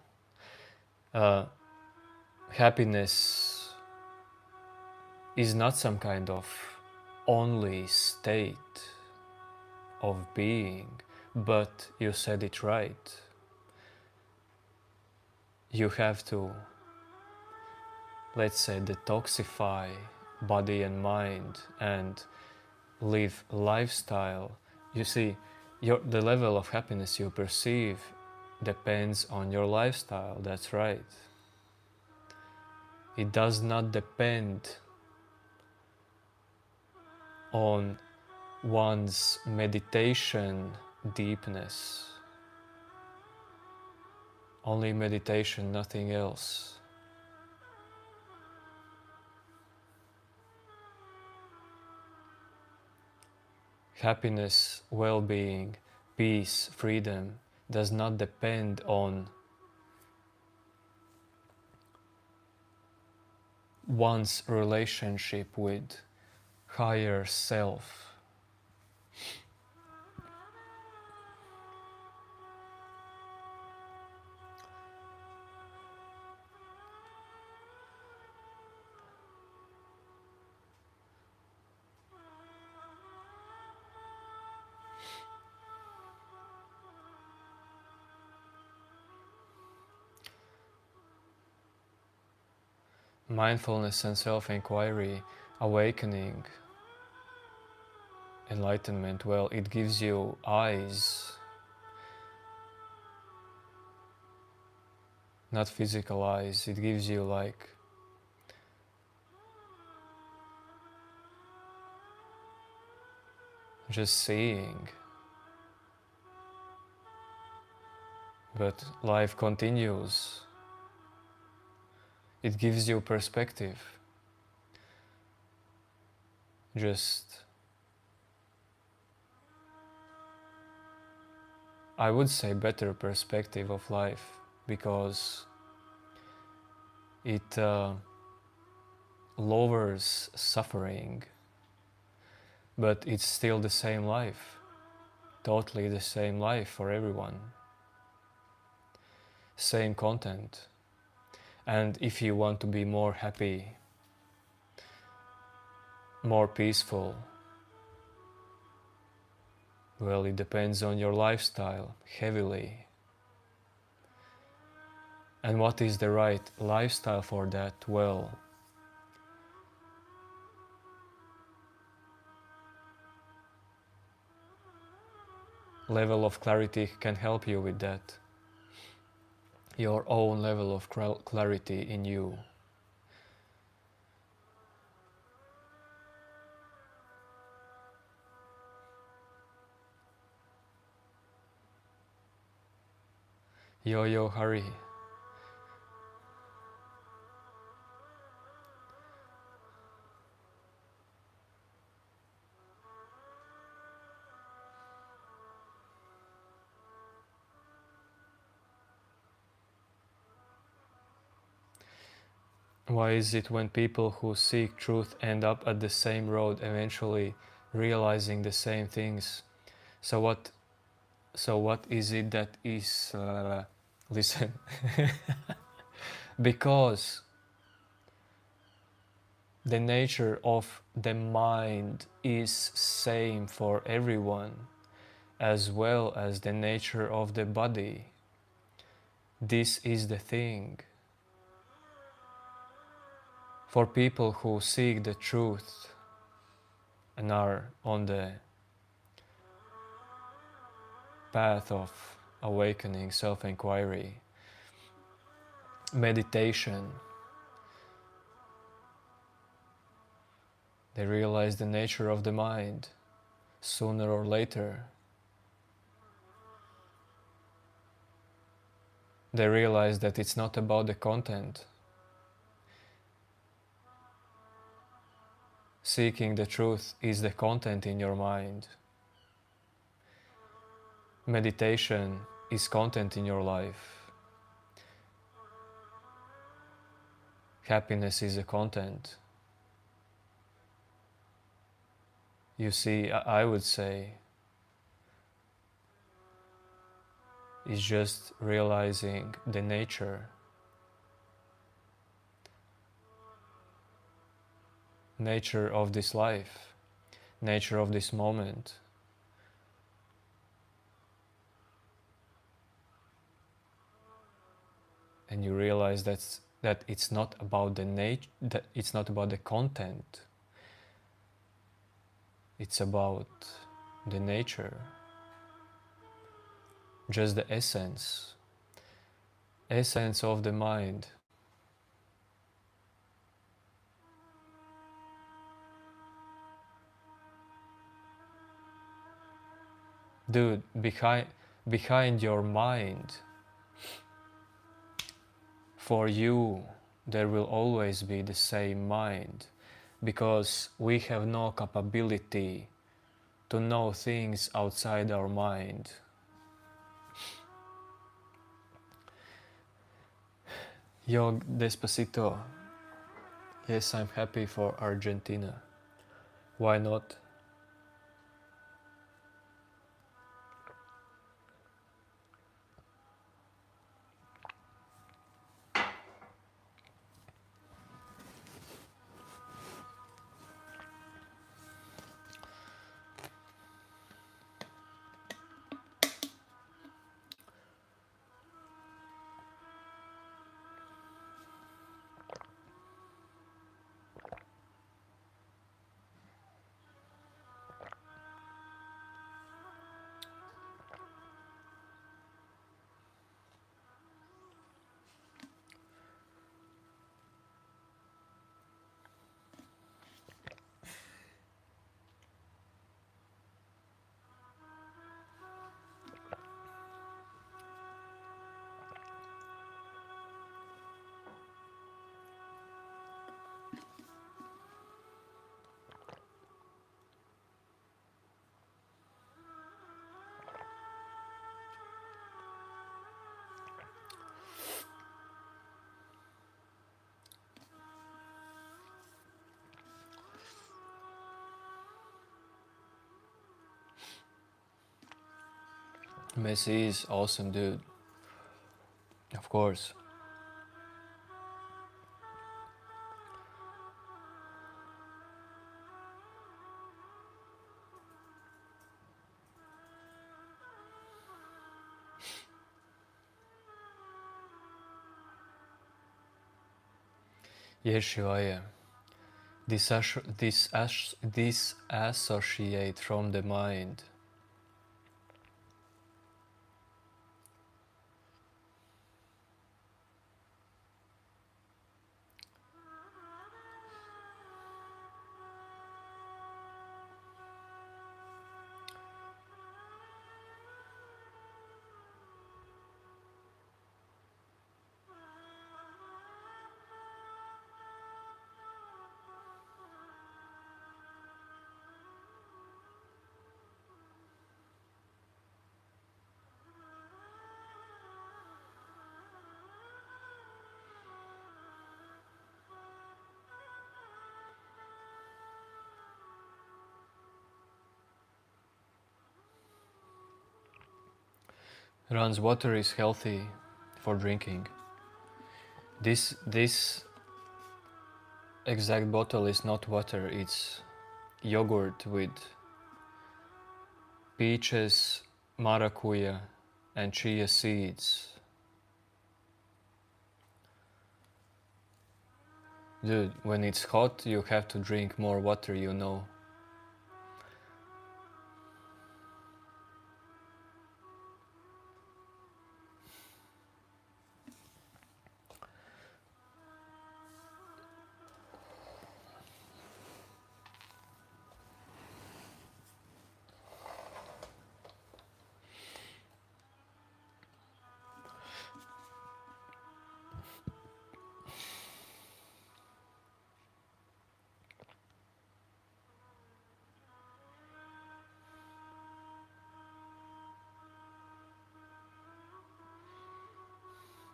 [SPEAKER 1] Happiness is not some kind of only state of being, but you said it right. You have to, let's say, detoxify body and mind and live lifestyle. You see, the level of happiness you perceive depends on your lifestyle, that's right. It does not depend on one's meditation deepness. Only meditation, nothing else. Happiness, well-being, peace, freedom does not depend on one's relationship with higher self. Mindfulness and self-inquiry, awakening, enlightenment, well, it gives you eyes, not physical eyes. It gives you like just seeing. But life continues. It gives you perspective. Just I would say, better perspective of life, because it lowers suffering, but it's still the same life, totally the same life for everyone, same content. And if you want to be more happy, more peaceful, well, it depends on your lifestyle heavily. And what is the right lifestyle for that? Well, level of clarity can help you with that. Your own level of clarity in you. Yo, Hari. Why is it when people who seek truth end up at the same road, eventually realizing the same things? So what is it that is listen? Because the nature of the mind is same for everyone, as well as the nature of the body. This is the thing. For people who seek the truth and are on the path of awakening, self-inquiry, meditation, they realize the nature of the mind sooner or later. They realize that it's not about the content. Seeking the truth is the content in your mind. Meditation is content in your life. Happiness is a content. You see, I would say, is just realizing the nature of this life, nature of this moment. And you realize that it's not about that it's not about the content. It's about the nature, just the essence of the mind. Dude, behind your mind, for you, there will always be the same mind, because we have no capability to know things outside our mind. Yo, Despacito. Yes, I'm happy for Argentina. Why not? Messi is awesome, dude. Of course. Yes, Shivaya. Disassociate from the mind. Runs water is healthy for drinking. This exact bottle is not water, it's yogurt with peaches, maracuya, and chia seeds. Dude, when it's hot, you have to drink more water, you know.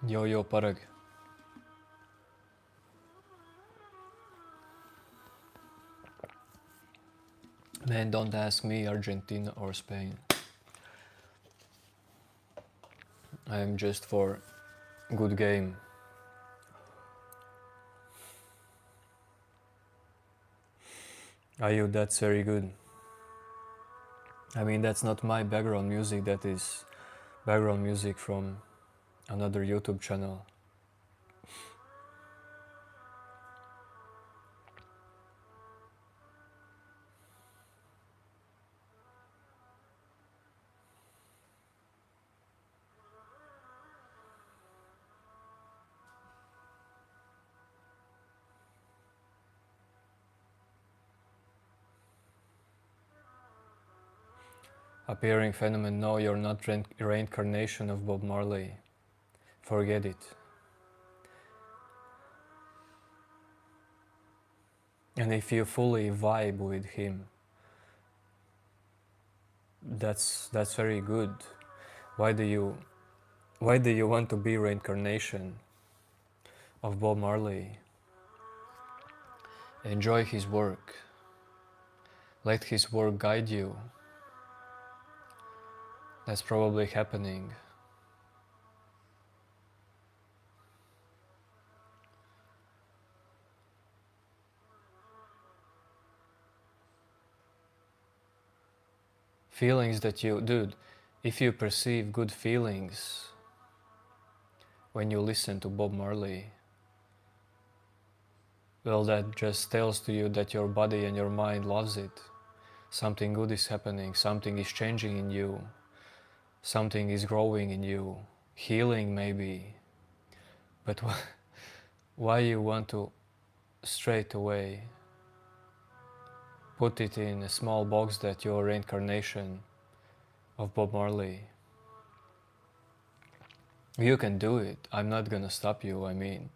[SPEAKER 1] Yo, Parag. Man, don't ask me Argentina or Spain. I am just for good game. Ayu, that's very good. I mean, that's not my background music, that is background music from another YouTube channel. Appearing phenomenon, no, you're not reincarnation of Bob Marley. Forget it. And if you fully vibe with him, that's very good. Why do you want to be reincarnation of Bob Marley? Enjoy his work. Let his work guide you. That's probably happening. Feelings that you, dude, if you perceive good feelings when you listen to Bob Marley, well, that just tells to you that your body and your mind loves it. Something good is happening, something is changing in you, something is growing in you, healing maybe. But why you want to straight away put it in a small box that you're reincarnation of Bob Marley? You can do it, I'm not gonna stop you, I mean.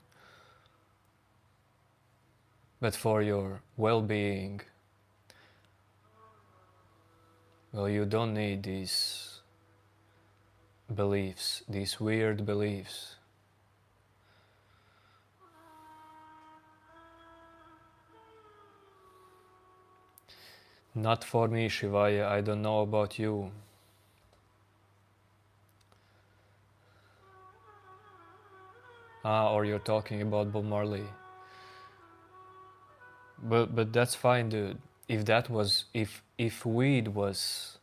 [SPEAKER 1] But for your well-being, well, you don't need these beliefs, these weird beliefs. Not for me, Shivaya, I don't know about you. Or you're talking about Bob Marley. But that's fine, dude. If weed was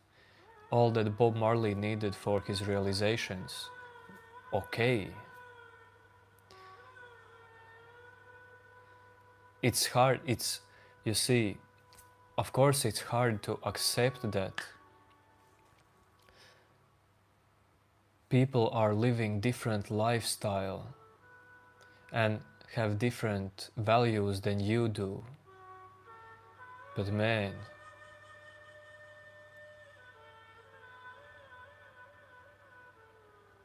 [SPEAKER 1] all that Bob Marley needed for his realizations, okay. It's hard. You see, of course, it's hard to accept that people are living different lifestyle and have different values than you do. But man,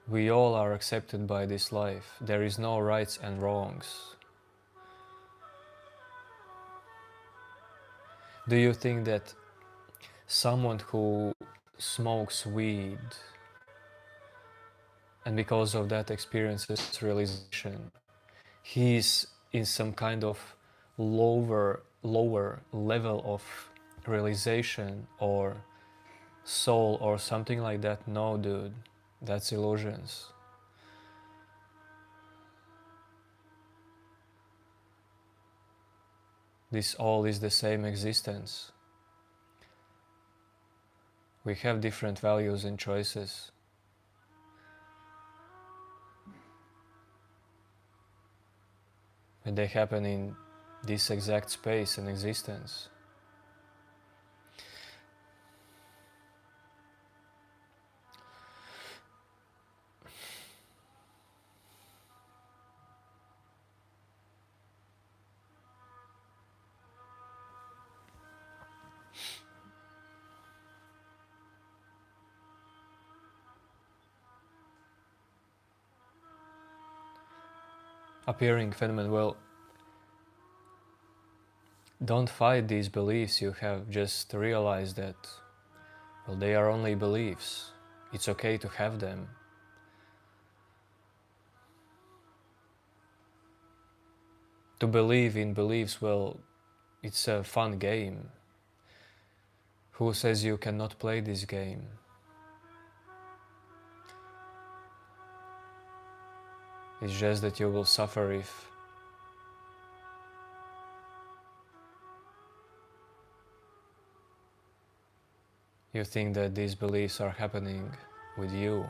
[SPEAKER 1] we all are accepted by this life. There is no rights and wrongs. Do you think that someone who smokes weed and because of that experiences realization, he's in some kind of lower level of realization or soul or something like that? No, dude, that's illusions. This all is the same existence. We have different values and choices. And they happen in this exact space and existence. Appearing phenomenon, well, don't fight these beliefs you have, just realize that, well, they are only beliefs. It's okay to have them. To believe in beliefs, well, it's a fun game. Who says you cannot play this game? It's just that you will suffer if you think that these beliefs are happening with you.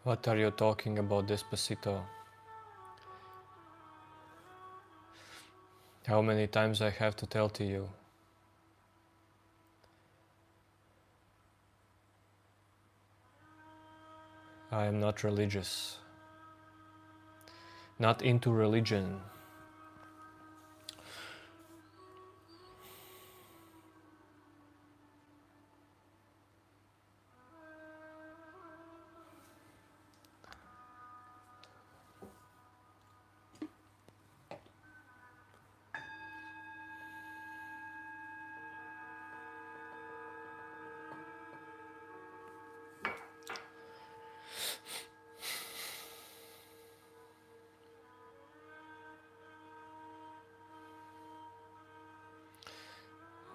[SPEAKER 1] What are you talking about, Despacito? How many times I have to tell to you? I am not religious. Not into religion.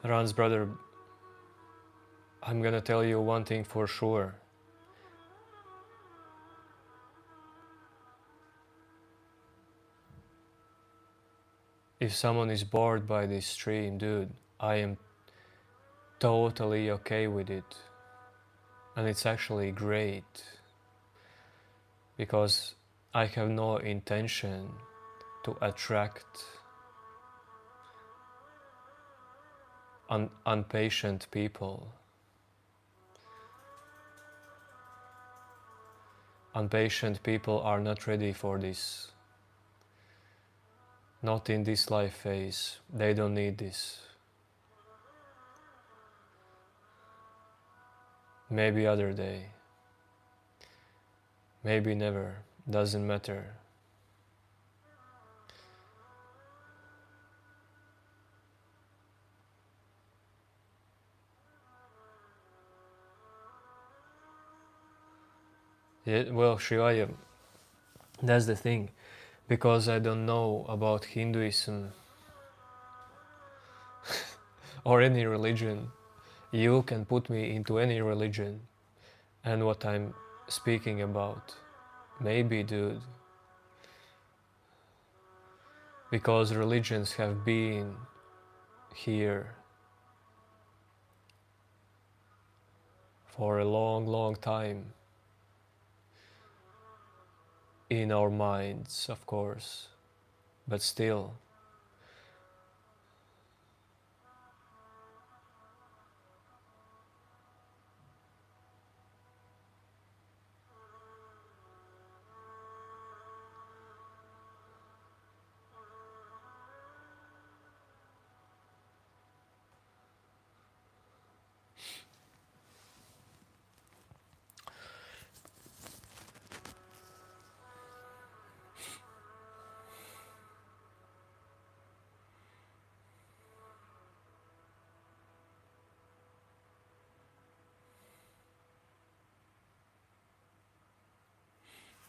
[SPEAKER 1] Ran's brother, I'm gonna tell you one thing for sure. If someone is bored by this stream, dude, I am totally okay with it. And it's actually great. Because I have no intention to attract impatient people. Impatient people are not ready for this. Not in this life phase. They don't need this. Maybe other day. Maybe never. Doesn't matter. Yeah, well, Shivaya, that's the thing. Because I don't know about Hinduism or any religion, you can put me into any religion and what I'm speaking about. Maybe, dude. Because religions have been here for a long, long time. In our minds, of course. But still.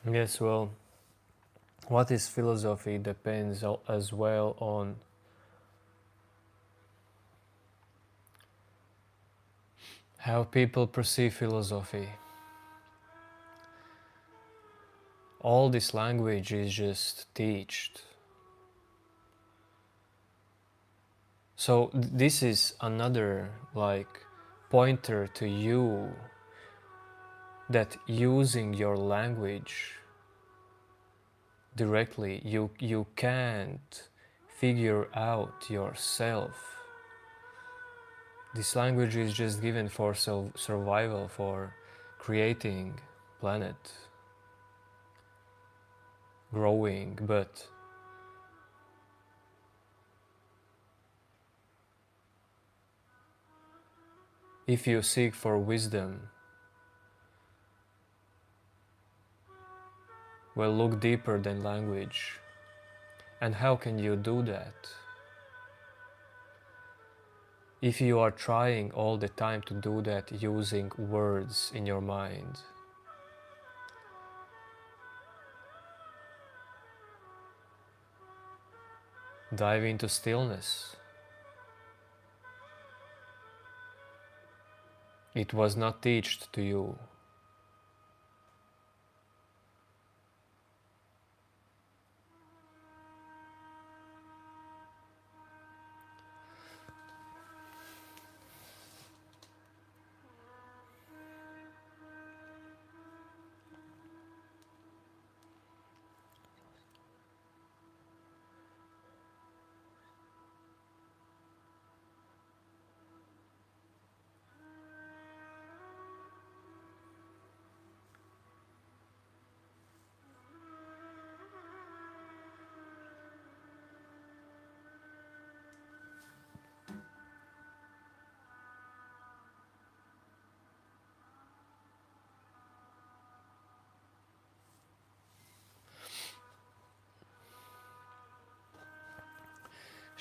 [SPEAKER 1] Yes, well, what is philosophy depends as well on how people perceive philosophy. All this language is just taught. So this is another pointer to you that using your language directly you can't figure out yourself. This language is just given for survival, for creating planet, growing, but if you seek for wisdom, well, look deeper than language. And how can you do that? If you are trying all the time to do that using words in your mind. Dive into stillness. It was not taught to you.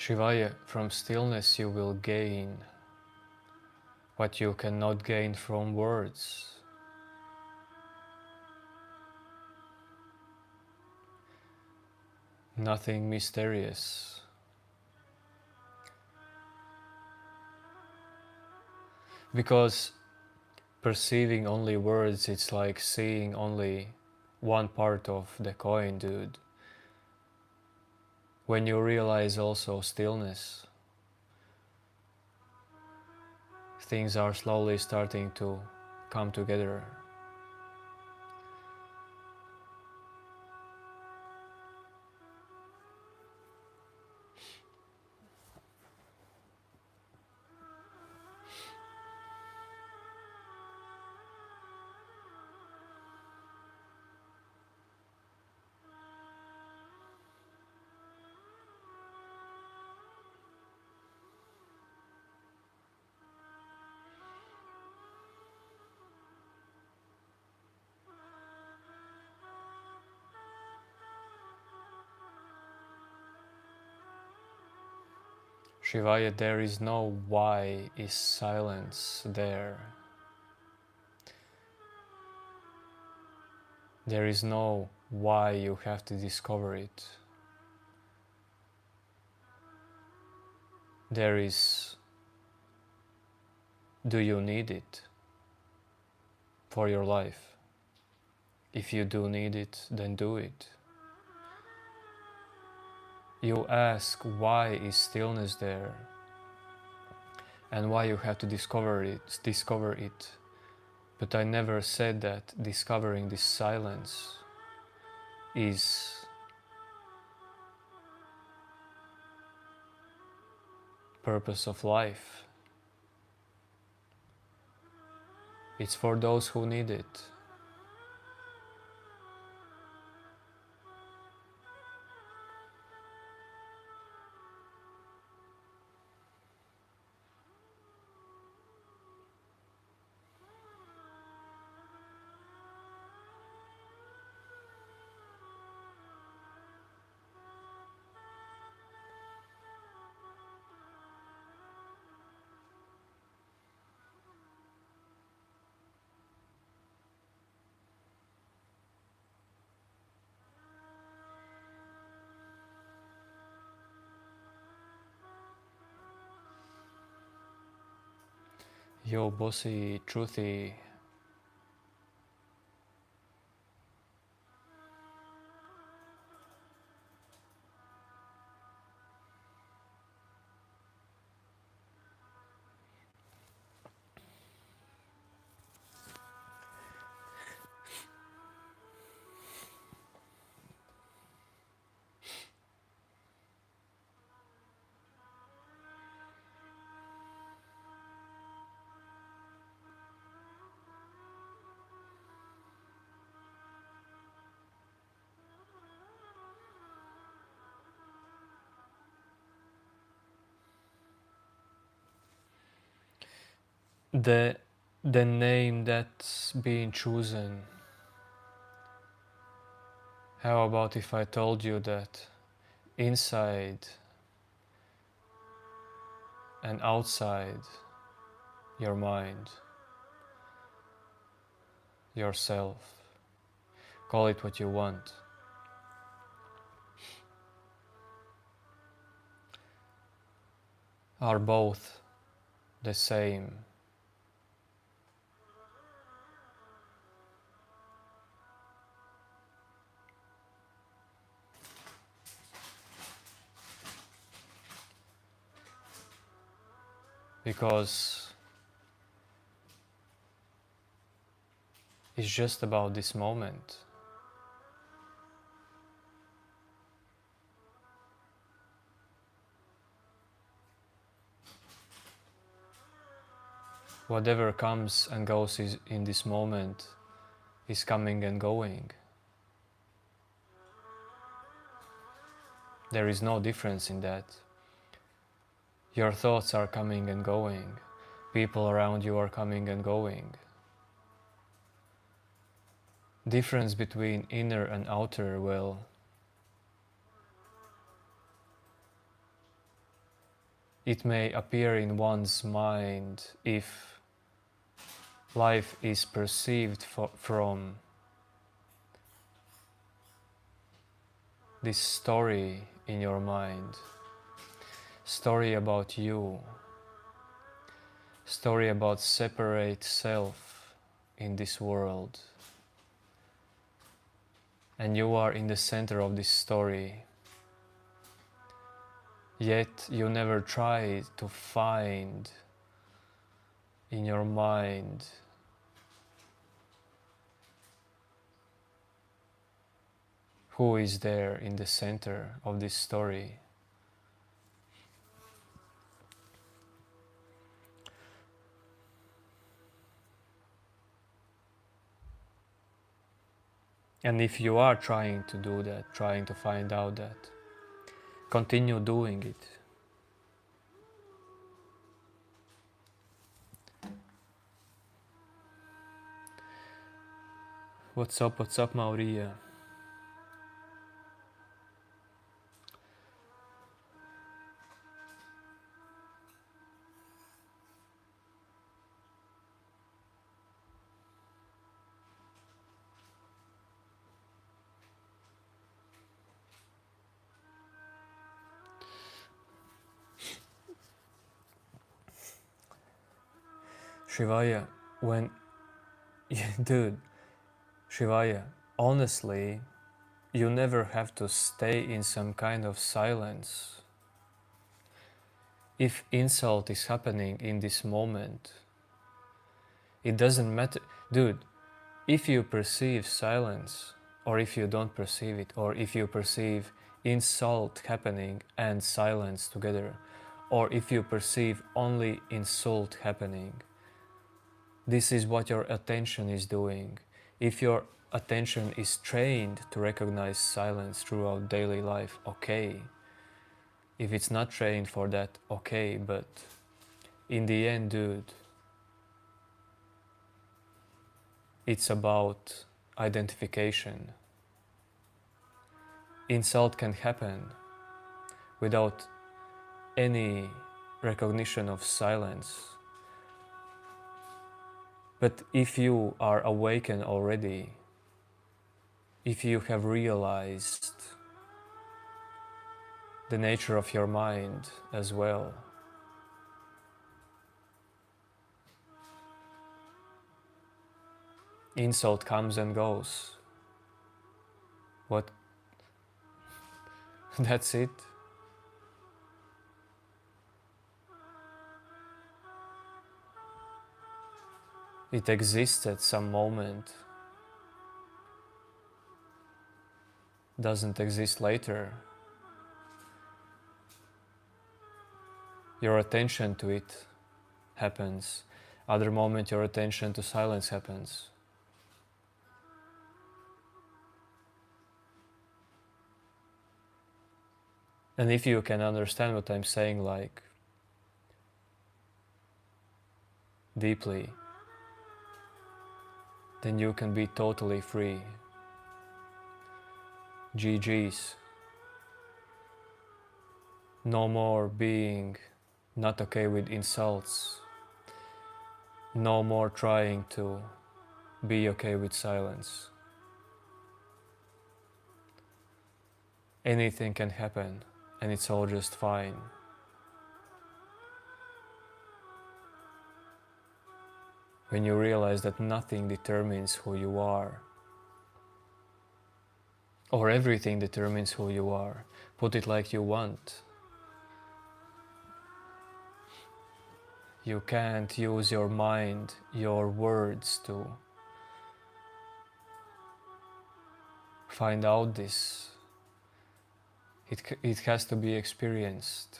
[SPEAKER 1] Shivaya, from stillness you will gain what you cannot gain from words. Nothing mysterious. Because perceiving only words, it's like seeing only one part of the coin, dude. When you realize also stillness, things are slowly starting to come together. Shivaya, there is no why is silence there. There is no why you have to discover it. There is, do you need it for your life? If you do need it, then do it. You ask why is stillness there and why you have to discover it. But I never said that discovering this silence is purpose of life. It's for those who need it. Yo, bossy, truthy. The, the name that's being chosen. How about if I told you that inside and outside your mind, yourself, call it what you want, are both the same. Because it's just about this moment. Whatever comes and goes in this moment is coming and going. There is no difference in that. Your thoughts are coming and going. People around you are coming and going. Difference between inner and outer, well, it may appear in one's mind if life is perceived from this story in your mind, story about you. story about separate self in this world. And you are in the center of this story. Yet you never try to find in your mind who is there in the center of this story. And if you are trying to do that, trying to find out that, continue doing it. What's up, Maria? Shivaya, dude, Shivaya, honestly, you never have to stay in some kind of silence. If insult is happening in this moment, it doesn't matter. Dude, if you perceive silence, or if you don't perceive it, or if you perceive insult happening and silence together, or if you perceive only insult happening, this is what your attention is doing. If your attention is trained to recognize silence throughout daily life, okay. If it's not trained for that, okay, but in the end, dude, it's about identification. Insult can happen without any recognition of silence. But if you are awakened already, if you have realized the nature of your mind as well, insult comes and goes. What? That's it? It exists at some moment, doesn't exist later. Your attention to it happens. Other moment your attention to silence happens. And if you can understand what I'm saying, like, deeply, then you can be totally free. GG's. No more being not okay with insults. No more trying to be okay with silence. Anything can happen, and it's all just fine. When you realize that nothing determines who you are, or everything determines who you are, put it like you want. You can't use your mind, your words to find out this. It has to be experienced.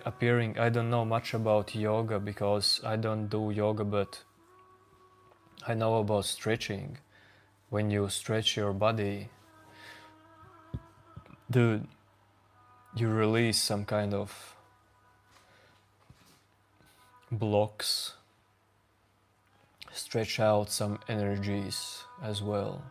[SPEAKER 1] Appearing, I don't know much about yoga because I don't do yoga, but I know about stretching. When you stretch your body, dude, you release some kind of blocks, stretch out some energies as well.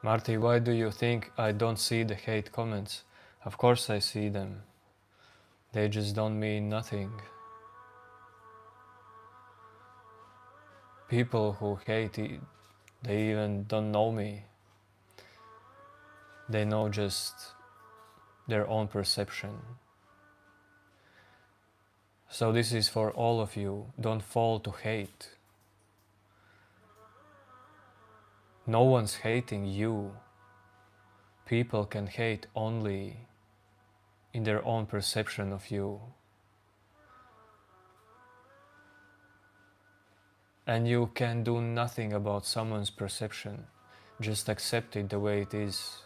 [SPEAKER 1] Marty, why do you think I don't see the hate comments? Of course I see them. They just don't mean nothing. People who hate, they even don't know me. They know just their own perception. So this is for all of you. Don't fall to hate. No one's hating you. People can hate only in their own perception of you. And you can do nothing about someone's perception. Just accept it the way it is.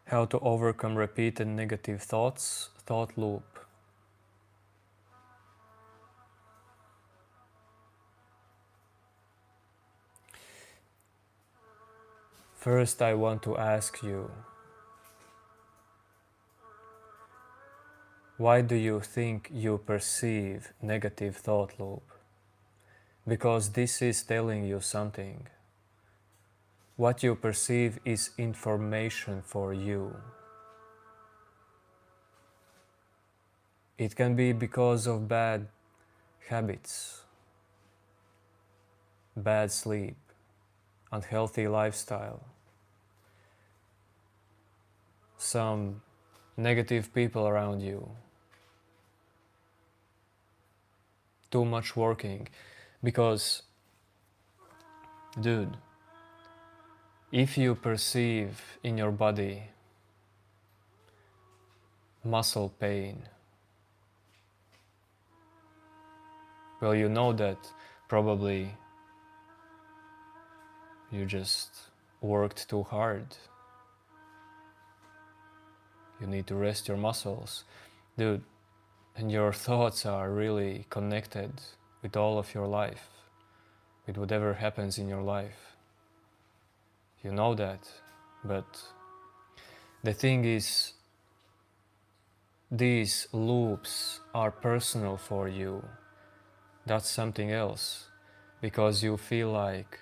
[SPEAKER 1] How to overcome repeated negative thoughts, thought loop. First, I want to ask you, why do you think you perceive negative thought loop? Because this is telling you something. What you perceive is information for you. It can be because of bad habits, bad sleep, unhealthy lifestyle, some negative people around you, too much working. Because, dude, if you perceive in your body muscle pain, well, you know that probably you just worked too hard. You need to rest your muscles. Dude, and your thoughts are really connected with all of your life, with whatever happens in your life. You know that, but the thing is, these loops are personal for you. That's something else, because you feel like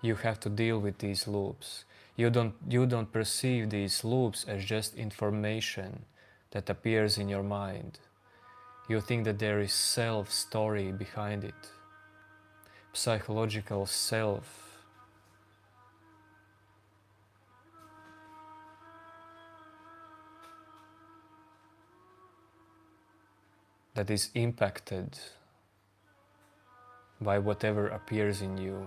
[SPEAKER 1] you have to deal with these loops. You don't perceive these loops as just information that appears in your mind. You think that there is self-story behind it, psychological self, that is impacted by whatever appears in you.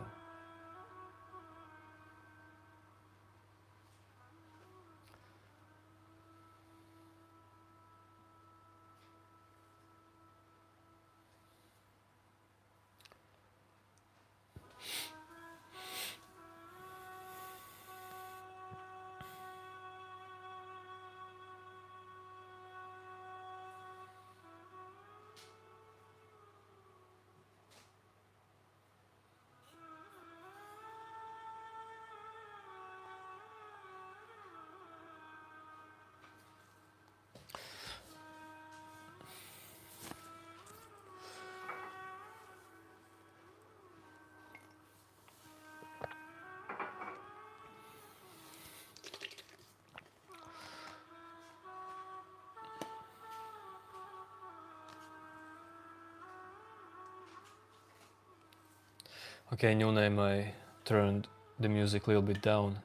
[SPEAKER 1] Okay, new name, I turned the music a little bit down.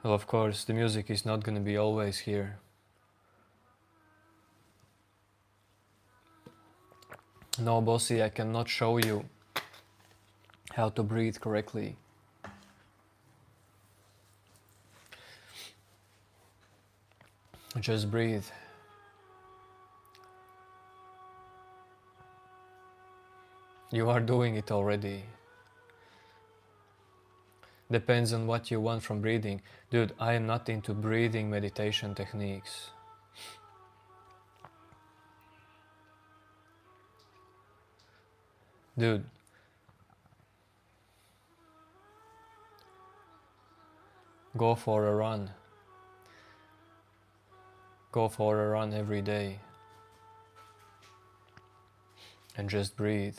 [SPEAKER 1] Well, of course, the music is not gonna be always here. No, bossy, I cannot show you how to breathe correctly. Just breathe. You are doing it already. Depends on what you want from breathing. Dude, I am not into breathing meditation techniques. Dude, go for a run. Go for a run every day and just breathe.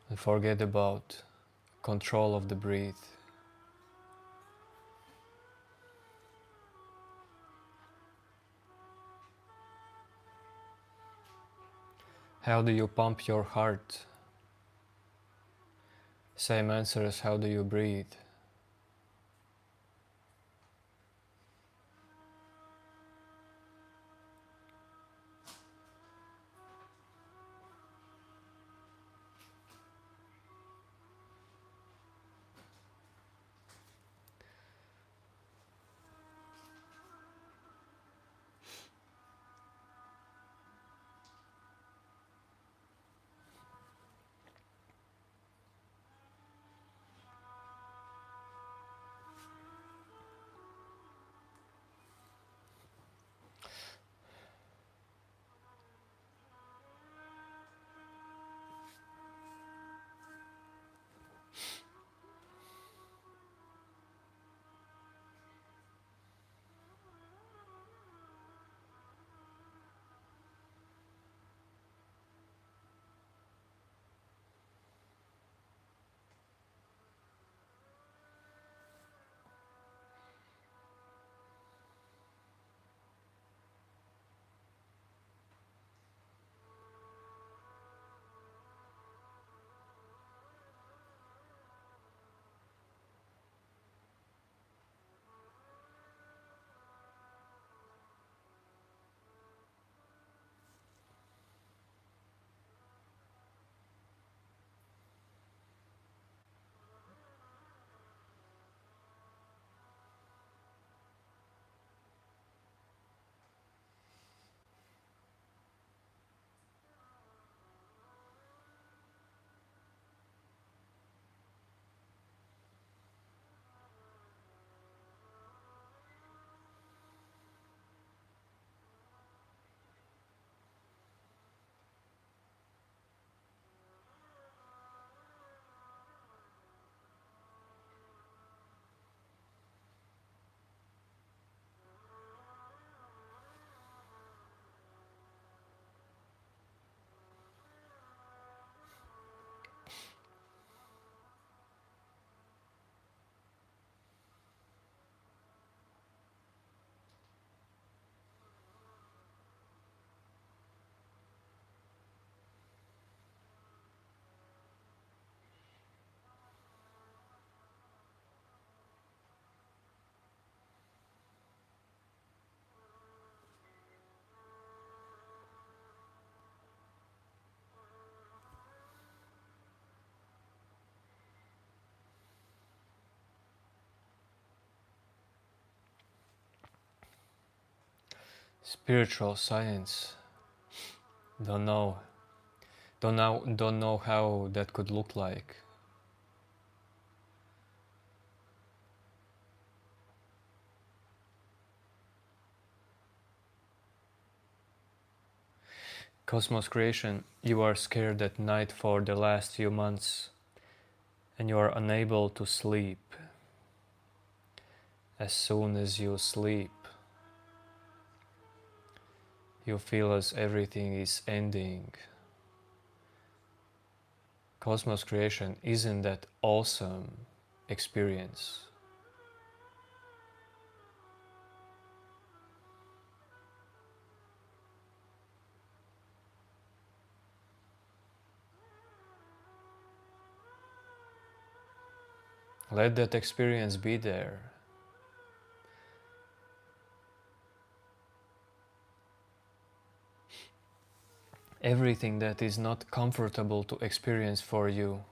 [SPEAKER 1] And forget about control of the breath. How do you pump your heart? Same answer as how do you breathe. Spiritual science. Don't know. Don't know how that could look like. Cosmos creation, you are scared at night for the last few months and you are unable to sleep. As soon as you sleep, you feel as everything is ending. Cosmos creation, isn't that awesome experience? Let that experience be there. Everything that is not comfortable to experience for you,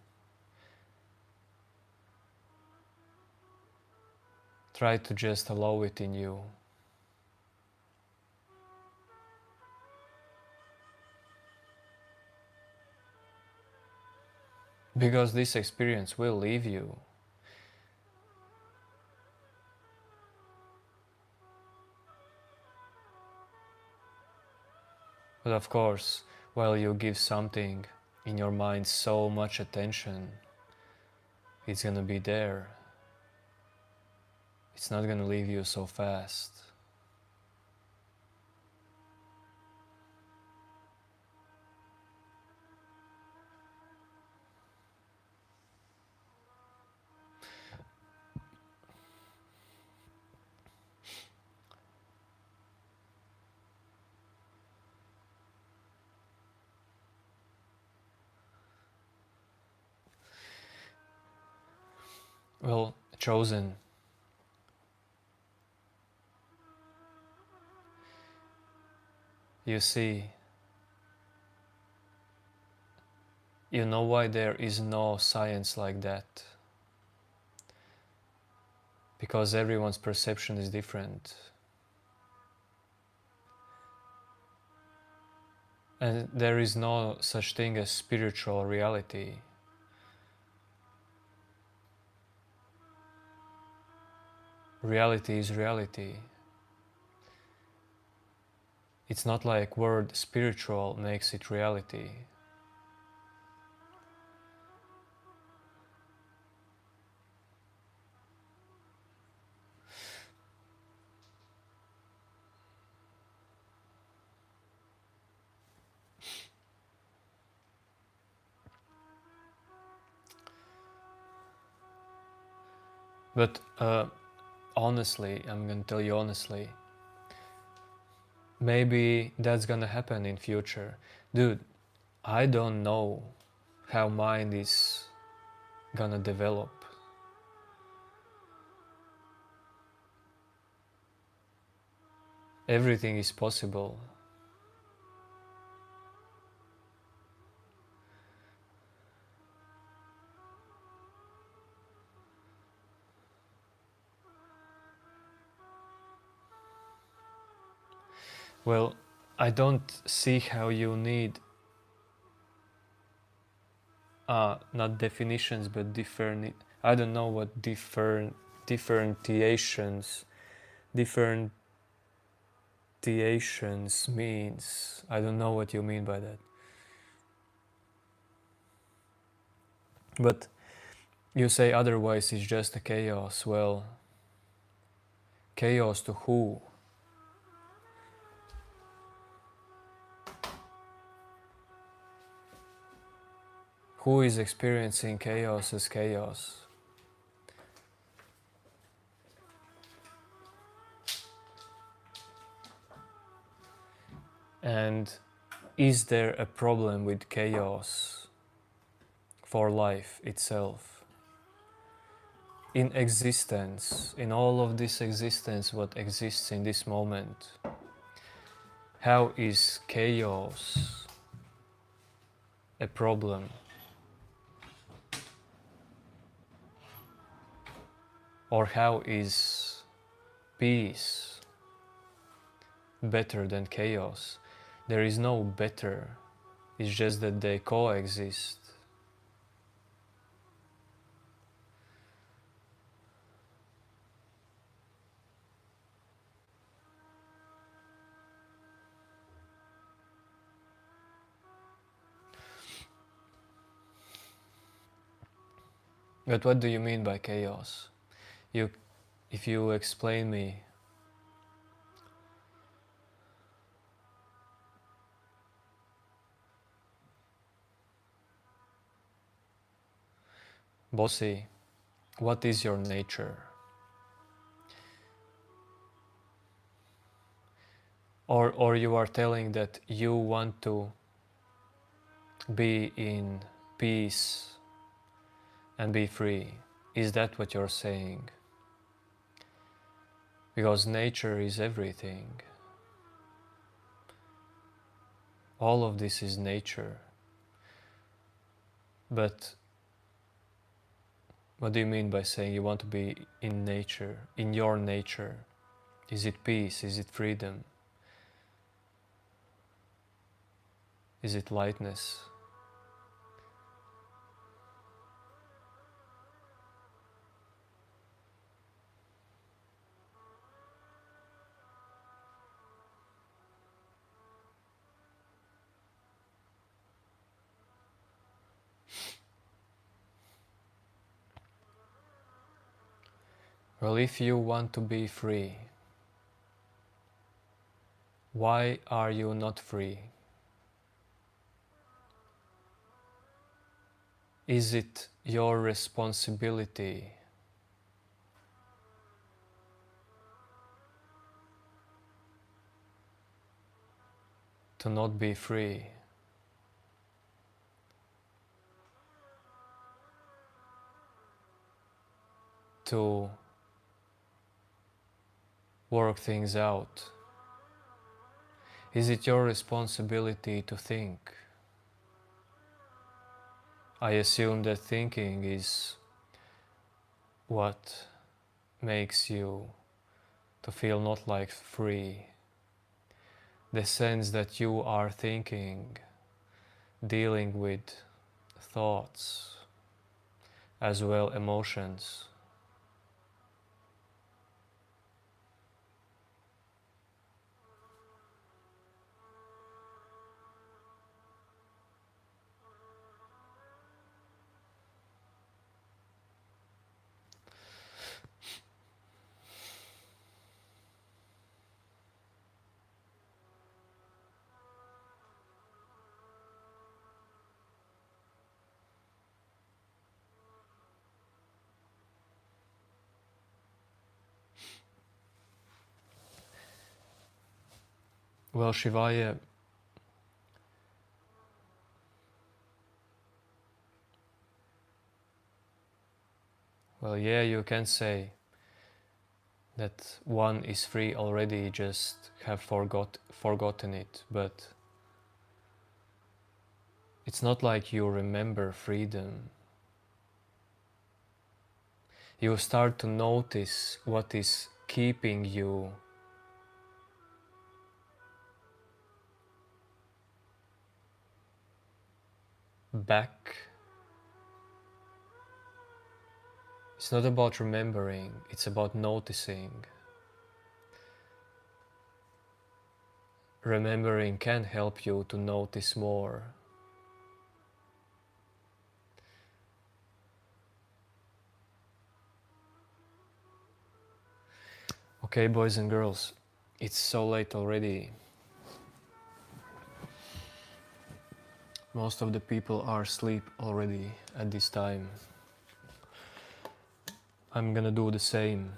[SPEAKER 1] try to just allow it in you. Because this experience will leave you. But of course, while you give something in your mind so much attention, it's gonna be there. It's not gonna leave you so fast. Well, chosen. You see, you know why there is no science like that? Because everyone's perception is different. And there is no such thing as spiritual reality. Reality is reality. It's not like word spiritual makes it reality. But honestly, I'm gonna tell you honestly, maybe that's gonna happen in future. Dude, I don't know how mind is gonna develop. Everything is possible. Well, I don't see how you need not definitions but different, I don't know what differentiations means. I don't know what you mean by that. But you say otherwise it's just a chaos. Well, chaos to who? Who is experiencing chaos as chaos? And is there a problem with chaos for life itself? In existence, in all of this existence, what exists in this moment, how is chaos a problem? Or how is peace better than chaos? There is no better, it's just that they coexist. But what do you mean by chaos? If you explain me, Bossy, what is your nature? Or you are telling that you want to be in peace and be free. Is that what you're saying? Because nature is everything. All of this is nature. But what do you mean by saying you want to be in nature, in your nature? Is it peace? Is it freedom? Is it lightness? Well, if you want to be free, why are you not free? Is it your responsibility to not be free? To work things out? Is it your responsibility to think? I assume that thinking is what makes you to feel not like free. The sense that you are thinking, dealing with thoughts, as well emotions. Well, Shivaya, well, yeah, you can say that one is free already, just have forgotten it, but it's not like you remember freedom. You start to notice what is keeping you back. It's not about remembering, it's about noticing. Remembering can help you to notice more. Okay, boys and girls, it's so late already. Most of the people are asleep already at this time. I'm gonna do the same.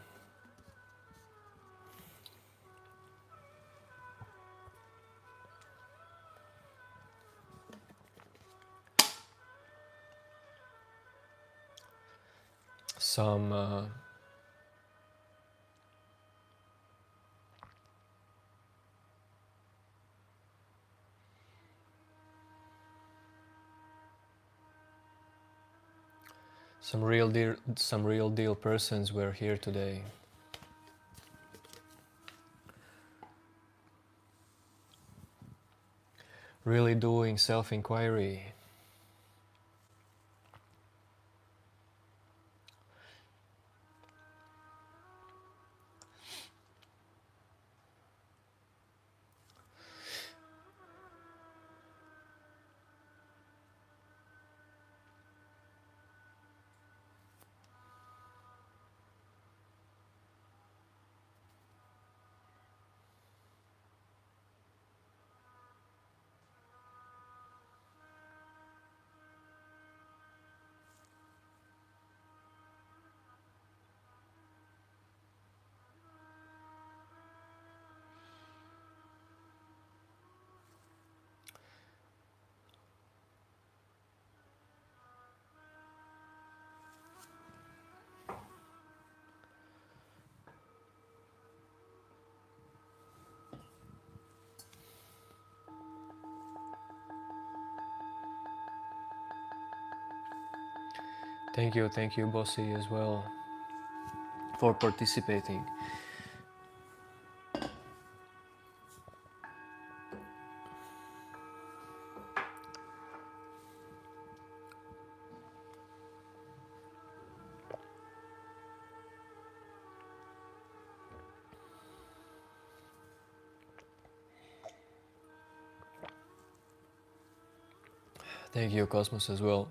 [SPEAKER 1] Some real deal persons were here today. Really doing self-inquiry. Thank you, Bossy, as well, for participating. Thank you, Cosmos, as well.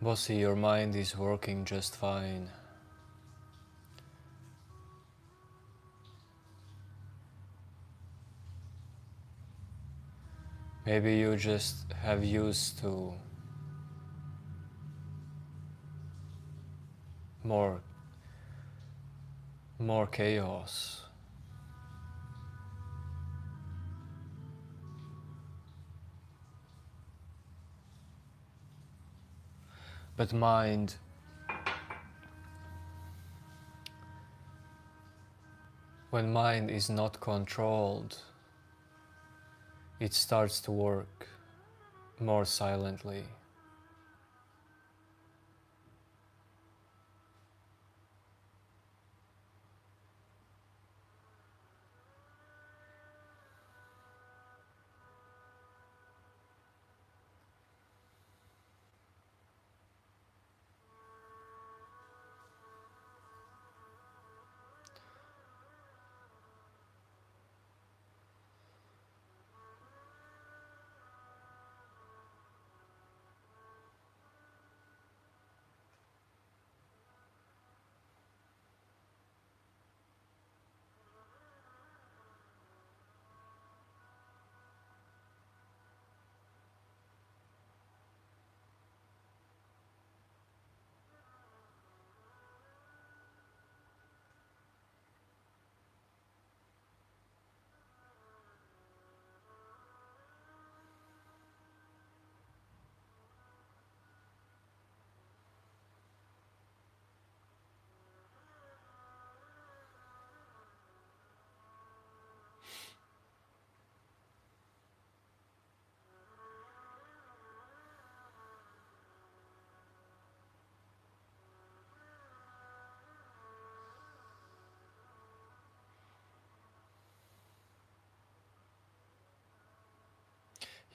[SPEAKER 1] Bossy, your mind is working just fine. Maybe you just have used to more chaos. But when mind is not controlled, it starts to work more silently.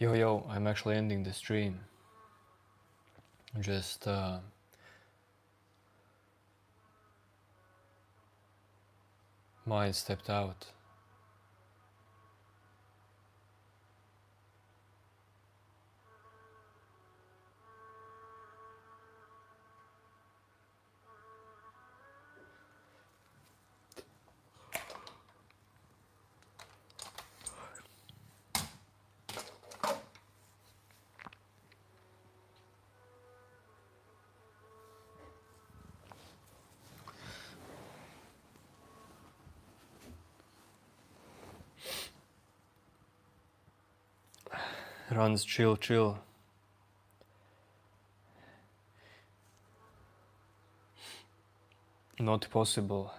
[SPEAKER 1] Yo, I'm actually ending the stream. Just mind stepped out. Runs, chill. Not possible.